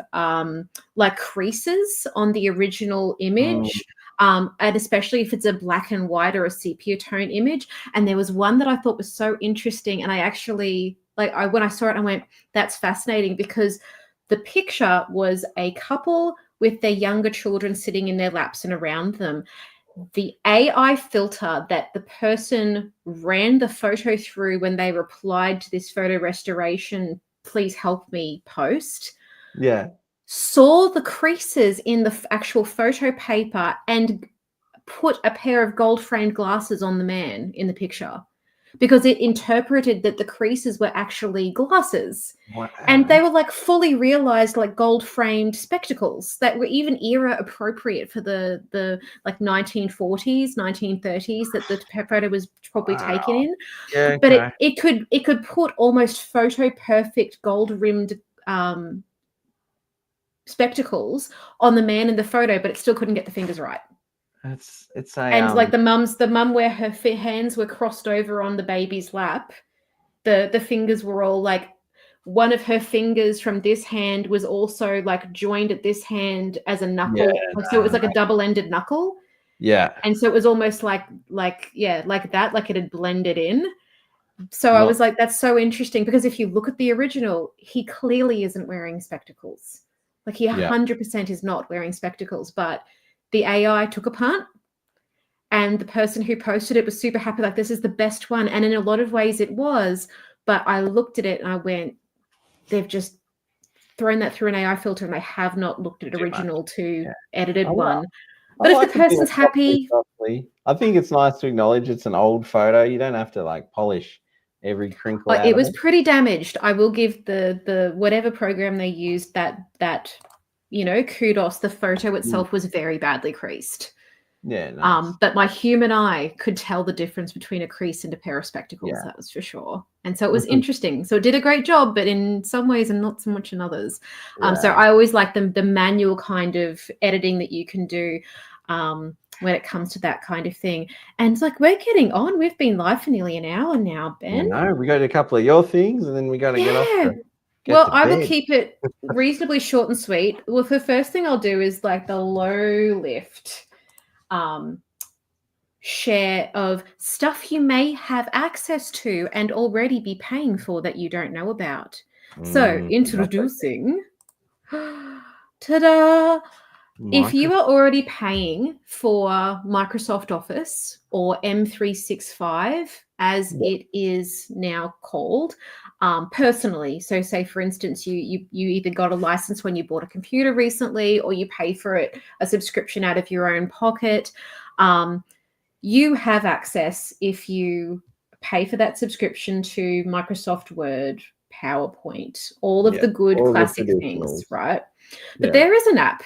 like creases on the original image. And especially if it's a black and white or a sepia tone image. And there was one that I thought was so interesting. And I actually, when I saw it, I went, that's fascinating, because the picture was a couple with their younger children sitting in their laps and around them. The AI filter that the person ran the photo through when they replied to this photo restoration, please help me post. Yeah. Saw the creases in the actual photo paper and put a pair of gold framed glasses on the man in the picture, because it interpreted that the creases were actually glasses. Wow. And they were like fully realized like gold framed spectacles that were even era appropriate for the like 1940s, 1930s that the photo was probably taken in. Yeah, but okay. it could put almost photo perfect gold rimmed spectacles on the man in the photo, but it still couldn't get the fingers right. Like the mum where her hands were crossed over on the baby's lap, the fingers were all like, one of her fingers from this hand was also like joined at this hand as a knuckle. So it was like a double-ended knuckle. Yeah. And so it was almost like that, like it had blended in. So I was like, that's so interesting, because if you look at the original, he clearly isn't wearing spectacles. Like he 100% is not wearing spectacles, but the AI took a punt, and the person who posted it was super happy. Like, this is the best one. And in a lot of ways it was, but I looked at it and I went, they've just thrown that through an AI filter and they have not looked at original to edited one. But if the person's happy. I think it's nice to acknowledge it's an old photo. You don't have to like polish every crinkle out. It was pretty damaged. I will give the whatever program they used that kudos. The photo itself was very badly creased. Yeah. Nice. But my human eye could tell the difference between a crease and a pair of spectacles. Yeah. That was for sure. And so it was interesting. So it did a great job, but in some ways and not so much in others. So I always like the manual kind of editing that you can do when it comes to that kind of thing. And it's like, we're getting on. We've been live for nearly an hour now, Ben. No, we got a couple of your things and then we got to get off. Well, I will keep it reasonably short and sweet. Well, the first thing I'll do is like the low lift share of stuff you may have access to and already be paying for that you don't know about. So introducing, ta-da! If you are already paying for Microsoft Office or M365, as it is now called, personally, so say for instance, you either got a license when you bought a computer recently, or you pay for it, a subscription out of your own pocket, you have access, if you pay for that subscription, to Microsoft Word, PowerPoint, all of the good classic things, right? But there is an app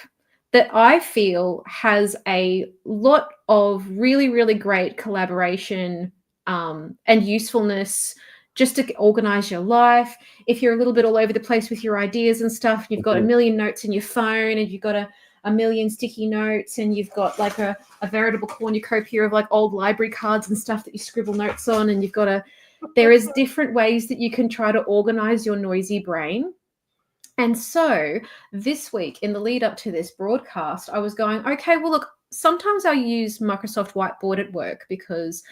that I feel has a lot of really, really great collaboration and usefulness just to organize your life. If you're a little bit all over the place with your ideas and stuff, you've got a million notes in your phone, and you've got a million sticky notes, and you've got like a veritable cornucopia of like old library cards and stuff that you scribble notes on, and there is different ways that you can try to organize your noisy brain. And so this week, in the lead up to this broadcast, I was going, okay, well, look, sometimes I use Microsoft Whiteboard at work because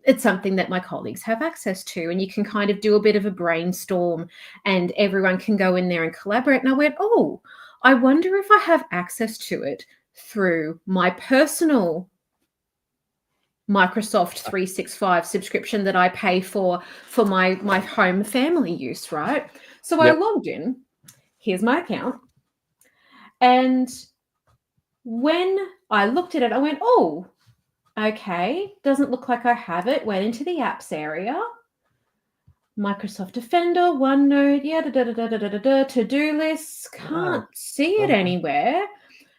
it's something that my colleagues have access to, and you can kind of do a bit of a brainstorm and everyone can go in there and collaborate. And I went, oh, I wonder if I have access to it through my personal Microsoft 365 subscription that I pay for my home family use, right? So I logged in. Here's my account. And when I looked at it, I went, oh, okay, doesn't look like I have it. Went into the apps area. Microsoft Defender, OneNote, to-do lists. Can't see it anywhere.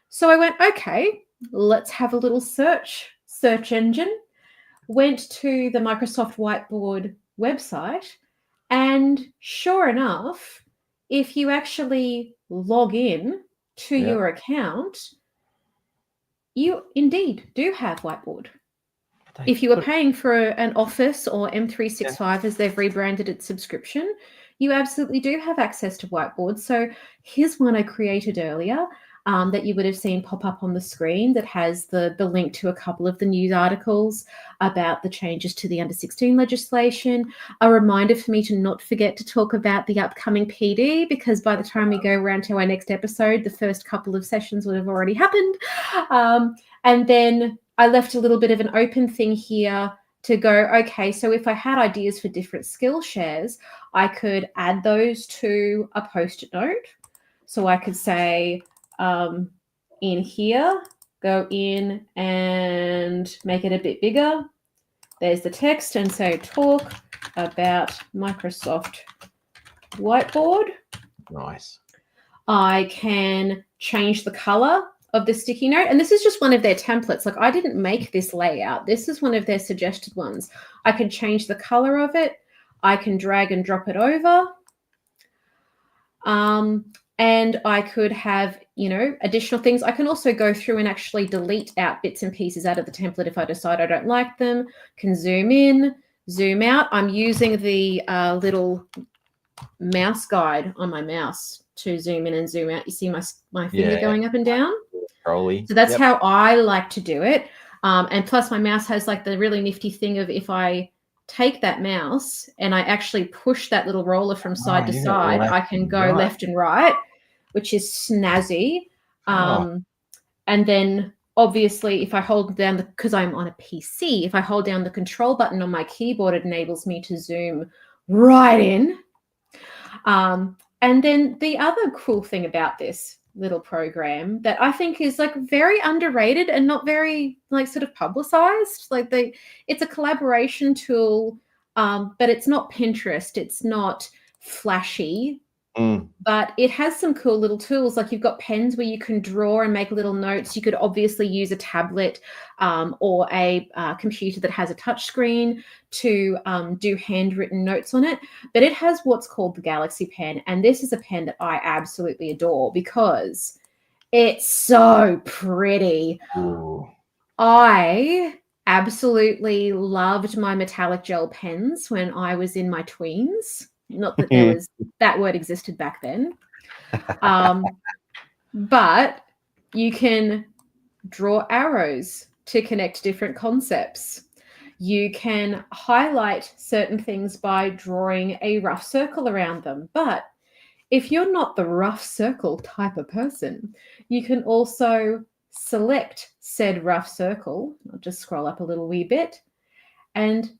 So I went, okay, let's have a little search engine. Went to the Microsoft Whiteboard website, and sure enough, if you actually log in to your account, you indeed do have Whiteboard. If you are paying for an Office or M365 as they've rebranded its subscription, you absolutely do have access to Whiteboard. So here's one I created earlier that you would have seen pop up on the screen that has the link to a couple of the news articles about the changes to the under 16 legislation. A reminder for me to not forget to talk about the upcoming PD, because by the time we go around to our next episode, the first couple of sessions would have already happened. And then I left a little bit of an open thing here to go, okay, so if I had ideas for different skill shares, I could add those to a post-it note. So I could say, in here, go in and make it a bit bigger. There's the text, and say talk about Microsoft Whiteboard. Nice. I can change the color of the sticky note, and this is just one of their templates. Like, I didn't make this layout. This is one of their suggested ones. I can change the color of it. I can drag and drop it over. And I could have, additional things. I can also go through and actually delete out bits and pieces out of the template if I decide I don't like them. Can zoom in, zoom out. I'm using the little mouse guide on my mouse to zoom in and zoom out. You see my finger going up and down? Probably. So that's how I like to do it. And plus my mouse has like the really nifty thing of, if I take that mouse and I actually push that little roller from side to side, I can go left and right, which is snazzy. And then obviously if I hold down because I'm on a PC, if I hold down the control button on my keyboard, it enables me to zoom right in. And then the other cool thing about this little program that I think is like very underrated and not very like sort of publicized, it's a collaboration tool, but it's not Pinterest, it's not flashy, but it has some cool little tools. Like, you've got pens where you can draw and make little notes. You could obviously use a tablet or a computer that has a touch screen to do handwritten notes on it. But it has what's called the Galaxy Pen. And this is a pen that I absolutely adore because it's so pretty. Ooh. I absolutely loved my metallic gel pens when I was in my tweens. Not that that word existed back then. But you can draw arrows to connect different concepts. You can highlight certain things by drawing a rough circle around them. But if you're not the rough circle type of person, you can also select said rough circle. I'll just scroll up a little wee bit and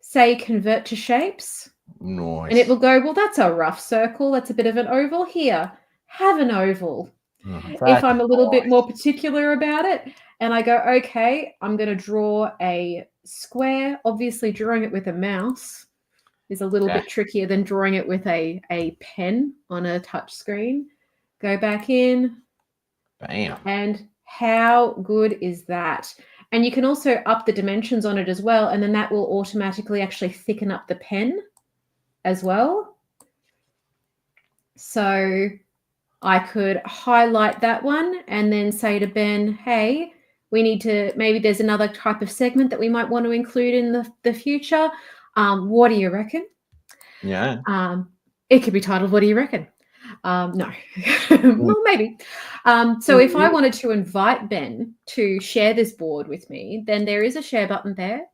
say convert to shapes. Nice. And it will go, well, that's a rough circle. That's a bit of an oval. Here, have an oval. If I'm a little bit more particular about it, and I go, okay, I'm going to draw a square. Obviously, drawing it with a mouse is a little bit trickier than drawing it with a pen on a touch screen. Go back in. Bam. And how good is that? And you can also up the dimensions on it as well, and then that will automatically actually thicken up the pen as well. So I could highlight that one and then say to Ben, hey, we need to, maybe there's another type of segment that we might want to include in the future. What do you reckon? Yeah. It could be titled, what do you reckon? No, well, maybe. So if I wanted to invite Ben to share this board with me, then there is a share button there,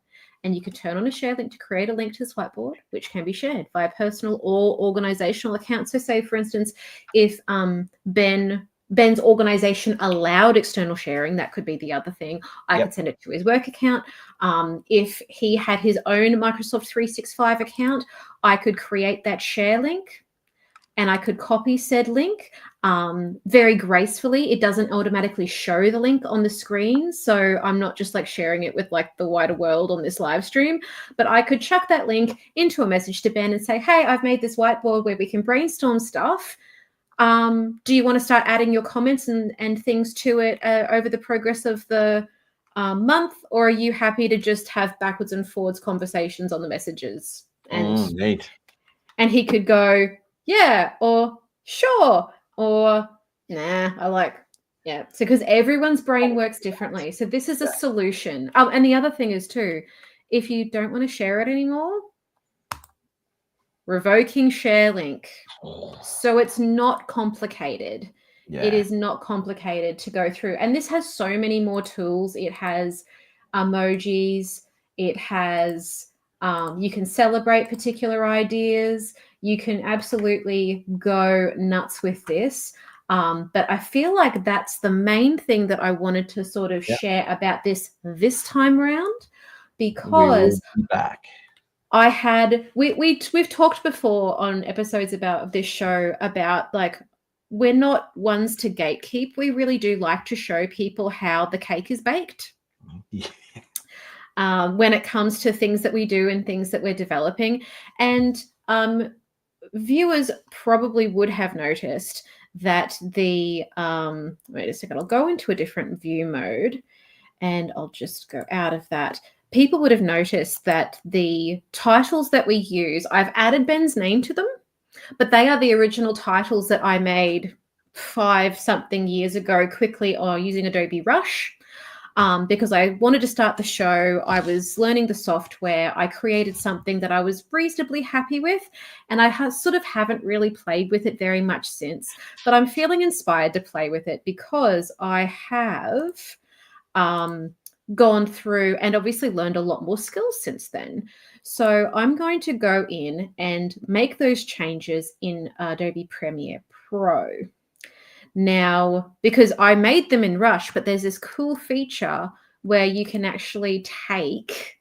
and you can turn on a share link to create a link to this whiteboard, which can be shared via personal or organizational accounts. So say, for instance, if Ben's organization allowed external sharing, that could be the other thing. I could send it to his work account. If he had his own Microsoft 365 account, I could create that share link and I could copy said link very gracefully. It doesn't automatically show the link on the screen, so I'm not just like sharing it with like the wider world on this live stream, but I could chuck that link into a message to Ben and say, hey, I've made this whiteboard where we can brainstorm stuff. Do you want to start adding your comments and things to it over the progress of the month, or are you happy to just have backwards and forwards conversations on the messages? And neat. And he could go, yeah, or sure, or nah, I like, yeah. So because everyone's brain works differently. So this is a solution. Oh, and the other thing is too, if you don't want to share it anymore, revoking share link. So it's not complicated. Yeah. It is not complicated to go through. And this has so many more tools. It has emojis. It has, you can celebrate particular ideas. You can absolutely go nuts with this. But I feel like that's the main thing that I wanted to sort of share about this time round, because we will be back. I had we've talked before on episodes of this show about like, we're not ones to gatekeep. We really do like to show people how the cake is baked. Yeah. When it comes to things that we do and things that we're developing. And viewers probably would have noticed that the wait a second, I'll go into a different view mode and I'll just go out of that. People would have noticed that the titles that we use, I've added Ben's name to them, but they are the original titles that I made 5-something years ago quickly using Adobe Rush. Because I wanted to start the show. I was learning the software. I created something that I was reasonably happy with, and I sort of haven't really played with it very much since, but I'm feeling inspired to play with it because I have gone through and obviously learned a lot more skills since then. So I'm going to go in and make those changes in Adobe Premiere Pro. Now, because I made them in Rush, but there's this cool feature where you can actually take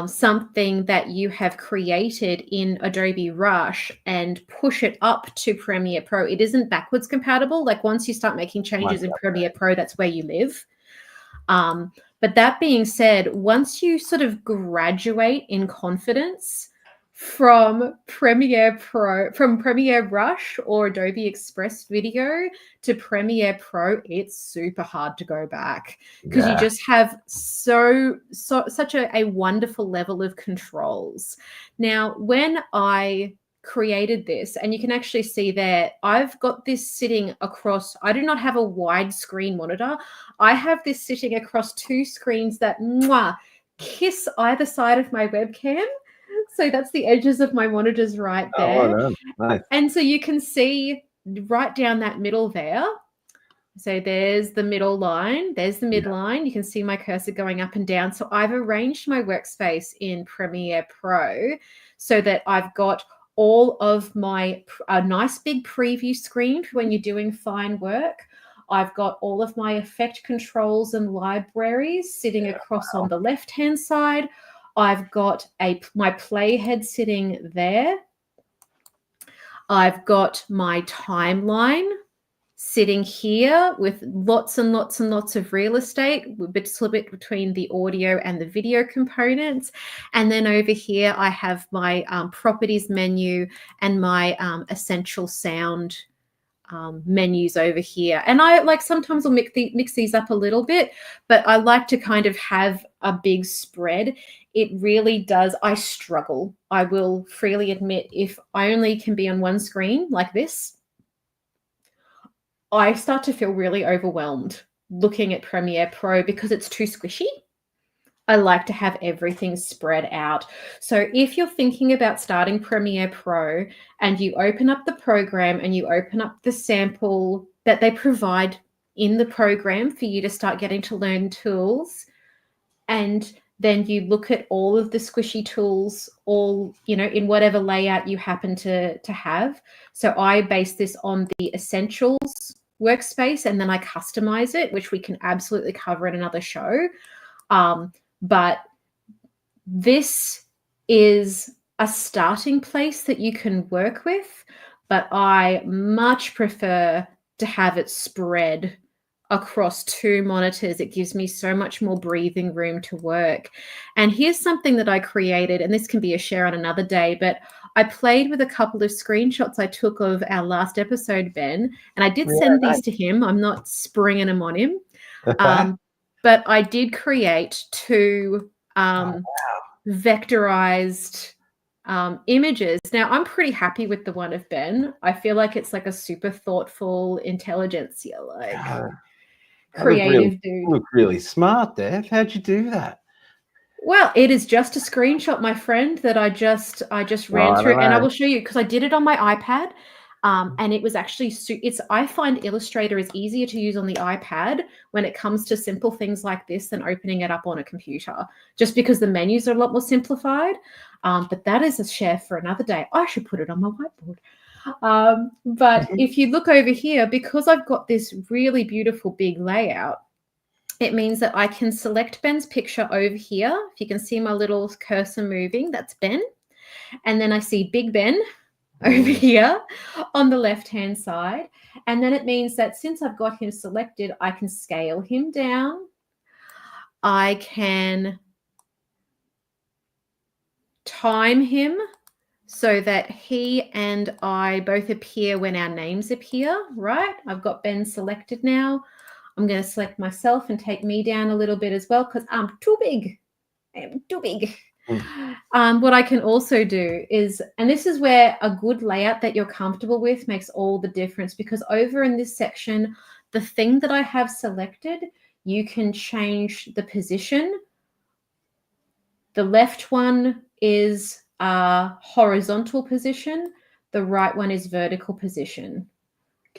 something that you have created in Adobe Rush and push it up to Premiere Pro. It isn't backwards compatible. Like once you start making changes in Premiere Pro, that's where you live. But that being said, once you sort of graduate in confidence from Premiere Rush or Adobe Express Video to Premiere Pro, it's super hard to go back because you just have such a wonderful level of controls. Now, when I created this, and you can actually see there, I've got this sitting across, I do not have a wide screen monitor. I have this sitting across 2 screens that kiss either side of my webcam. So that's the edges of my monitors right there. Oh, nice. And so you can see right down that middle there. So there's the middle line. There's the midline. You can see my cursor going up and down. So I've arranged my workspace in Premiere Pro so that I've got all of my nice big preview screen for when you're doing fine work. I've got all of my effect controls and libraries sitting across on the left-hand side. I've got my playhead sitting there. I've got my timeline sitting here with lots and lots and lots of real estate, split between the audio and the video components. And then over here, I have my properties menu and my essential sound menus over here. And I like sometimes I'll mix these up a little bit, but I like to kind of have a big spread. It really does. I struggle. I will freely admit, if I only can be on one screen like this, I start to feel really overwhelmed looking at Premiere Pro because it's too squishy. I like to have everything spread out. So if you're thinking about starting Premiere Pro and you open up the program and you open up the sample that they provide in the program for you to start getting to learn tools, and then you look at all of the squishy tools, all, you know, in whatever layout you happen to have. So I base this on the essentials workspace, and then I customize it, which we can absolutely cover in another show. But this is a starting place that you can work with, but I much prefer to have it spread across 2 monitors. It gives me so much more breathing room to work. And here's something that I created, and this can be a share on another day, but I played with a couple of screenshots I took of our last episode, Ben, and I did send these to him. I'm not springing them on him. But I did create 2 vectorized images. Now, I'm pretty happy with the one of Ben. I feel like it's like a super thoughtful intelligentsia, like creative dude. You look really smart, Dev. How'd you do that? Well, it is just a screenshot, my friend, that I just ran through, and I will show you because I did it on my iPad. And it was actually, I find Illustrator is easier to use on the iPad when it comes to simple things like this than opening it up on a computer, just because the menus are a lot more simplified. But that is a share for another day. I should put it on my whiteboard. But if you look over here, because I've got this really beautiful big layout, it means that I can select Ben's picture over here. If you can see my little cursor moving, that's Ben. And then I see Big Ben over here on the left-hand side. And then it means that since I've got him selected, I can scale him down. I can time him so that he and I both appear when our names appear, right? I've got Ben selected now. I'm going to select myself and take me down a little bit as well because I'm too big. I'm too big. What I can also do is, and this is where a good layout that you're comfortable with makes all the difference, because over in this section, the thing that I have selected, you can change the position. The left one is horizontal position. The right one is vertical position.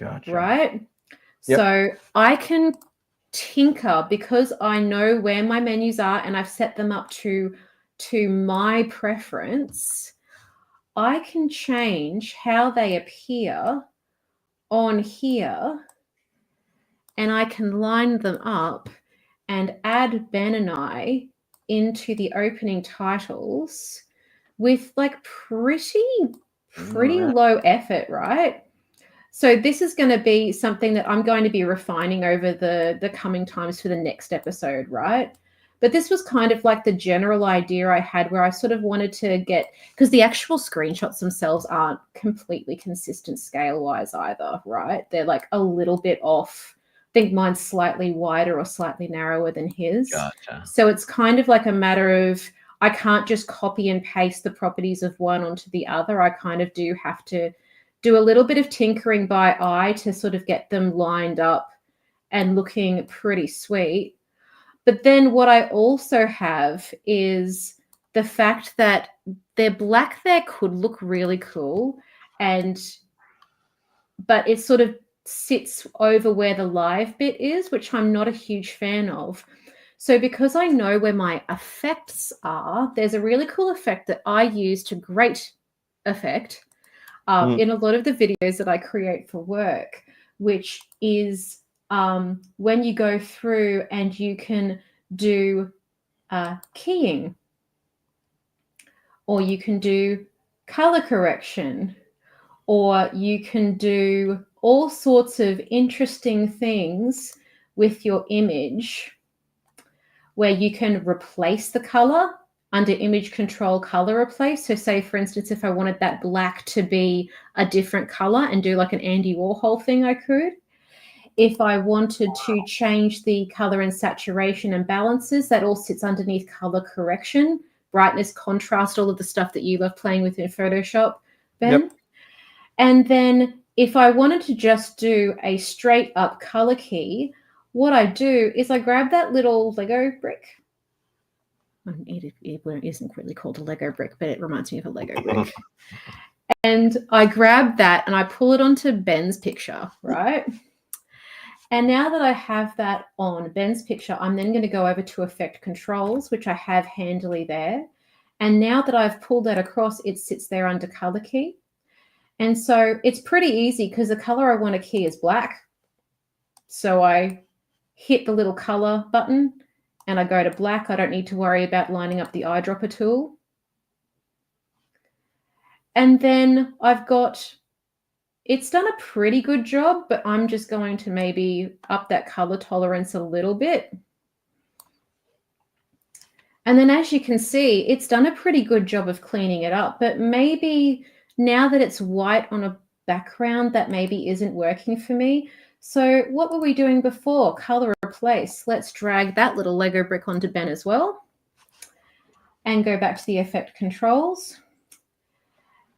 Gotcha. Right? Yep. So I can tinker because I know where my menus are and I've set them up to my preference. I can change how they appear on here, and I can line them up and add Ben and I into the opening titles with like pretty low effort, right? So this is going to be something that I'm going to be refining over the coming times for the next episode, right? But this was kind of like the general idea I had, where I sort of wanted to get, because the actual screenshots themselves aren't completely consistent scale-wise either, right? They're like a little bit off. I think mine's slightly wider or slightly narrower than his. Gotcha. So it's kind of like a matter of, I can't just copy and paste the properties of one onto the other. I kind of do have to do a little bit of tinkering by eye to sort of get them lined up and looking pretty sweet. But then what I also have is the fact that their black there could look really cool, but it sort of sits over where the live bit is, which I'm not a huge fan of. So because I know where my effects are, there's a really cool effect that I use to great effect in a lot of the videos that I create for work, which is when you go through and you can do keying, or you can do color correction, or you can do all sorts of interesting things with your image where you can replace the color under image control, color replace. So say, for instance, if I wanted that black to be a different color and do like an Andy Warhol thing, I could. If I wanted to change the color and saturation and balances, that all sits underneath color correction, brightness, contrast, all of the stuff that you love playing with in Photoshop, Ben. Yep. And then if I wanted to just do a straight up color key, what I do is I grab that little Lego brick it isn't really called a Lego brick, but it reminds me of a Lego brick. And I grab that and I pull it onto Ben's picture, right? And now that I have that on Ben's picture, I'm then going to go over to Effect Controls, which I have handily there. And now that I've pulled that across, it sits there under Color Key. And so it's pretty easy because the color I want to key is black. So I hit the little color button and I go to black. I don't need to worry about lining up the eyedropper tool. And then I've got, it's done a pretty good job, but I'm just going to maybe up that color tolerance a little bit. And then as you can see, it's done a pretty good job of cleaning it up, but maybe now that it's white on a background, that maybe isn't working for me. So what were we doing before? Color replace. Let's drag that little Lego brick onto Ben as well and go back to the effect controls.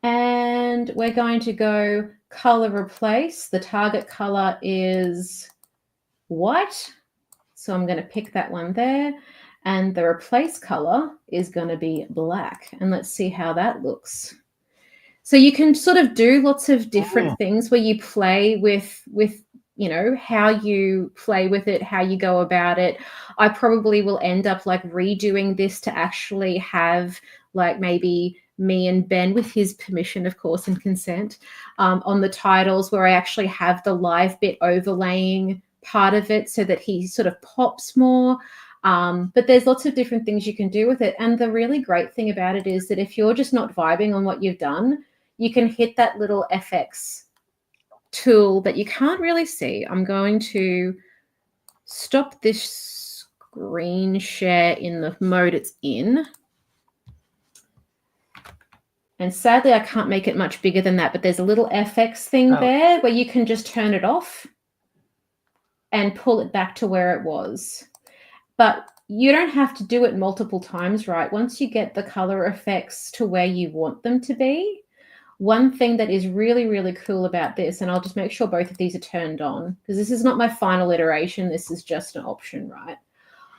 And we're going to go color replace. The target color is white. So I'm going to pick that one there. And the replace color is going to be black. And let's see how that looks. So you can sort of do lots of different things where you play with you know, how you play with it, how you go about it. I probably will end up like redoing this to actually have like maybe me and Ben, with his permission, of course, and consent, on the titles where I actually have the live bit overlaying part of it so that he sort of pops more. But there's lots of different things you can do with it. And the really great thing about it is that if you're just not vibing on what you've done, you can hit that little FX tool that you can't really see. I'm going to stop this screen share in the mode it's in. And sadly, I can't make it much bigger than that, but there's a little FX thing there where you can just turn it off and pull it back to where it was. But you don't have to do it multiple times, right? Once you get the color effects to where you want them to be, one thing that is really, really cool about this, and I'll just make sure both of these are turned on, because this is not my final iteration. This is just an option, right?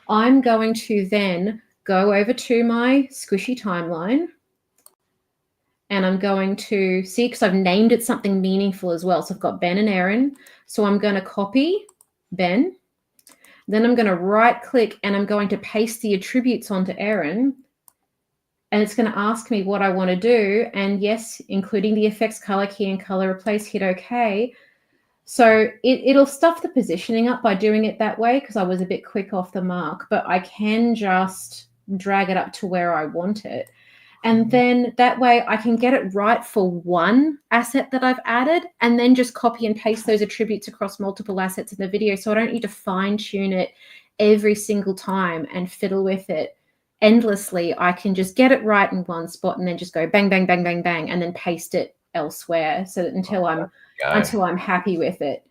I'm going to then go over to my squishy timeline, and I'm going to see, because I've named it something meaningful as well. So I've got Ben and Erin. So I'm going to copy Ben. Then I'm going to right click and I'm going to paste the attributes onto Erin. And it's going to ask me what I want to do. And yes, including the effects color key and color replace, hit OK. So it'll stuff the positioning up by doing it that way, because I was a bit quick off the mark. But I can just drag it up to where I want it. And then that way I can get it right for one asset that I've added, and then just copy and paste those attributes across multiple assets in the video. So I don't need to fine tune it every single time and fiddle with it endlessly. I can just get it right in one spot and then just go bang, bang, bang, bang, bang, and then paste it elsewhere, so that until I'm happy with it.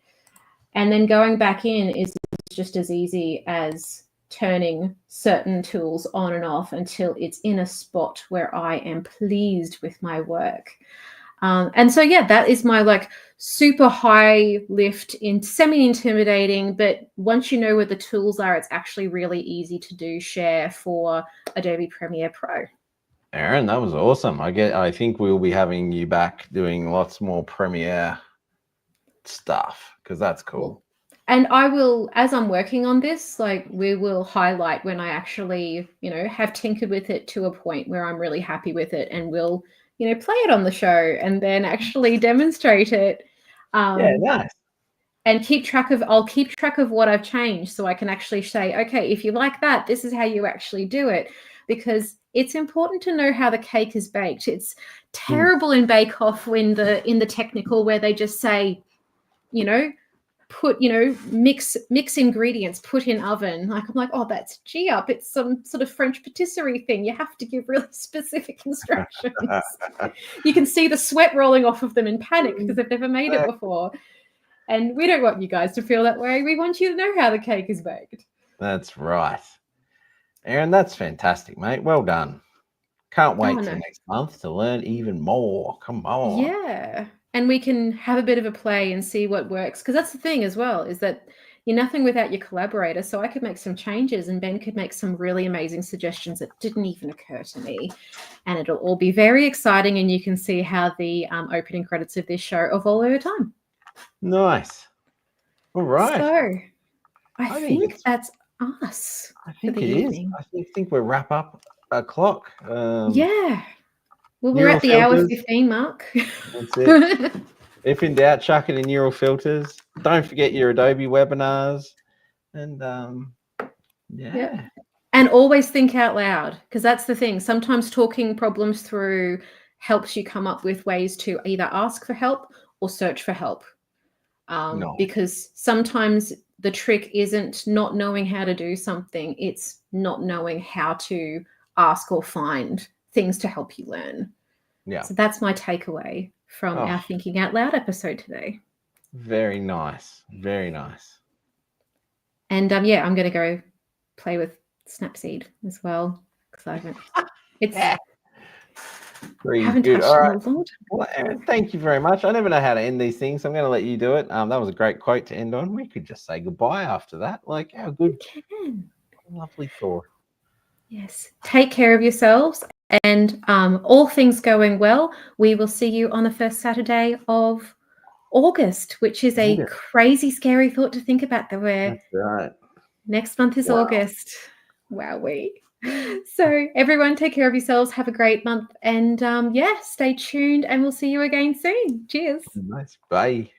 And then going back in is just as easy as turning certain tools on and off until it's in a spot where I am pleased with my work. And so, yeah, that is my like super high lift, in semi-intimidating, but once you know where the tools are, it's actually really easy to do share for Adobe Premiere Pro. Erin, that was awesome. I think we'll be having you back doing lots more Premiere stuff, because that's cool. And I will, as I'm working on this, like we will highlight when I actually, you know, have tinkered with it to a point where I'm really happy with it, and we'll, you know, play it on the show and then actually demonstrate it. Yeah, nice. And I'll keep track of what I've changed, so I can actually say, okay, if you like that, this is how you actually do it. Because it's important to know how the cake is baked. It's terrible in Bake Off in the technical where they just say, you know, mix ingredients, put in oven. Like, I'm like, oh, that's G up. It's some sort of French patisserie thing. You have to give really specific instructions. You can see the sweat rolling off of them in panic because they've never made it before. And we don't want you guys to feel that way. We want you to know how the cake is baked. That's right. Erin, that's fantastic, mate. Well done. Can't wait till next month to learn even more. Come on. Yeah. And we can have a bit of a play and see what works. Because that's the thing as well, is that you're nothing without your collaborator. So I could make some changes and Ben could make some really amazing suggestions that didn't even occur to me. And it'll all be very exciting. And you can see how the opening credits of this show evolve over time. Nice. All right. So I think that's us. I think for the evening. I think we'll wrap up a clock. Yeah. Well, we're at the hour 15 mark. That's it. If in doubt, chuck it in neural filters. Don't forget your Adobe webinars. And yeah. And always think out loud, because that's the thing. Sometimes talking problems through helps you come up with ways to either ask for help or search for help. Because sometimes the trick isn't not knowing how to do something. It's not knowing how to ask or find things to help you learn. Yeah. So that's my takeaway from our Thinking Out Loud episode today. Very nice. Very nice. And I'm going to go play with Snapseed as well, because I haven't. Haven't good. touched All it. Lord. Well, Erin, thank you very much. I never know how to end these things, so I'm going to let you do it. That was a great quote to end on. We could just say goodbye after that. Like, how good. You can. Lovely thought. Yes. Take care of yourselves, and all things going well, we will see you on the first Saturday of August, which is a crazy, scary thought to think about. That's right. Next month is August. Wowee. So everyone take care of yourselves. Have a great month. And stay tuned and we'll see you again soon. Cheers. Nice. Bye.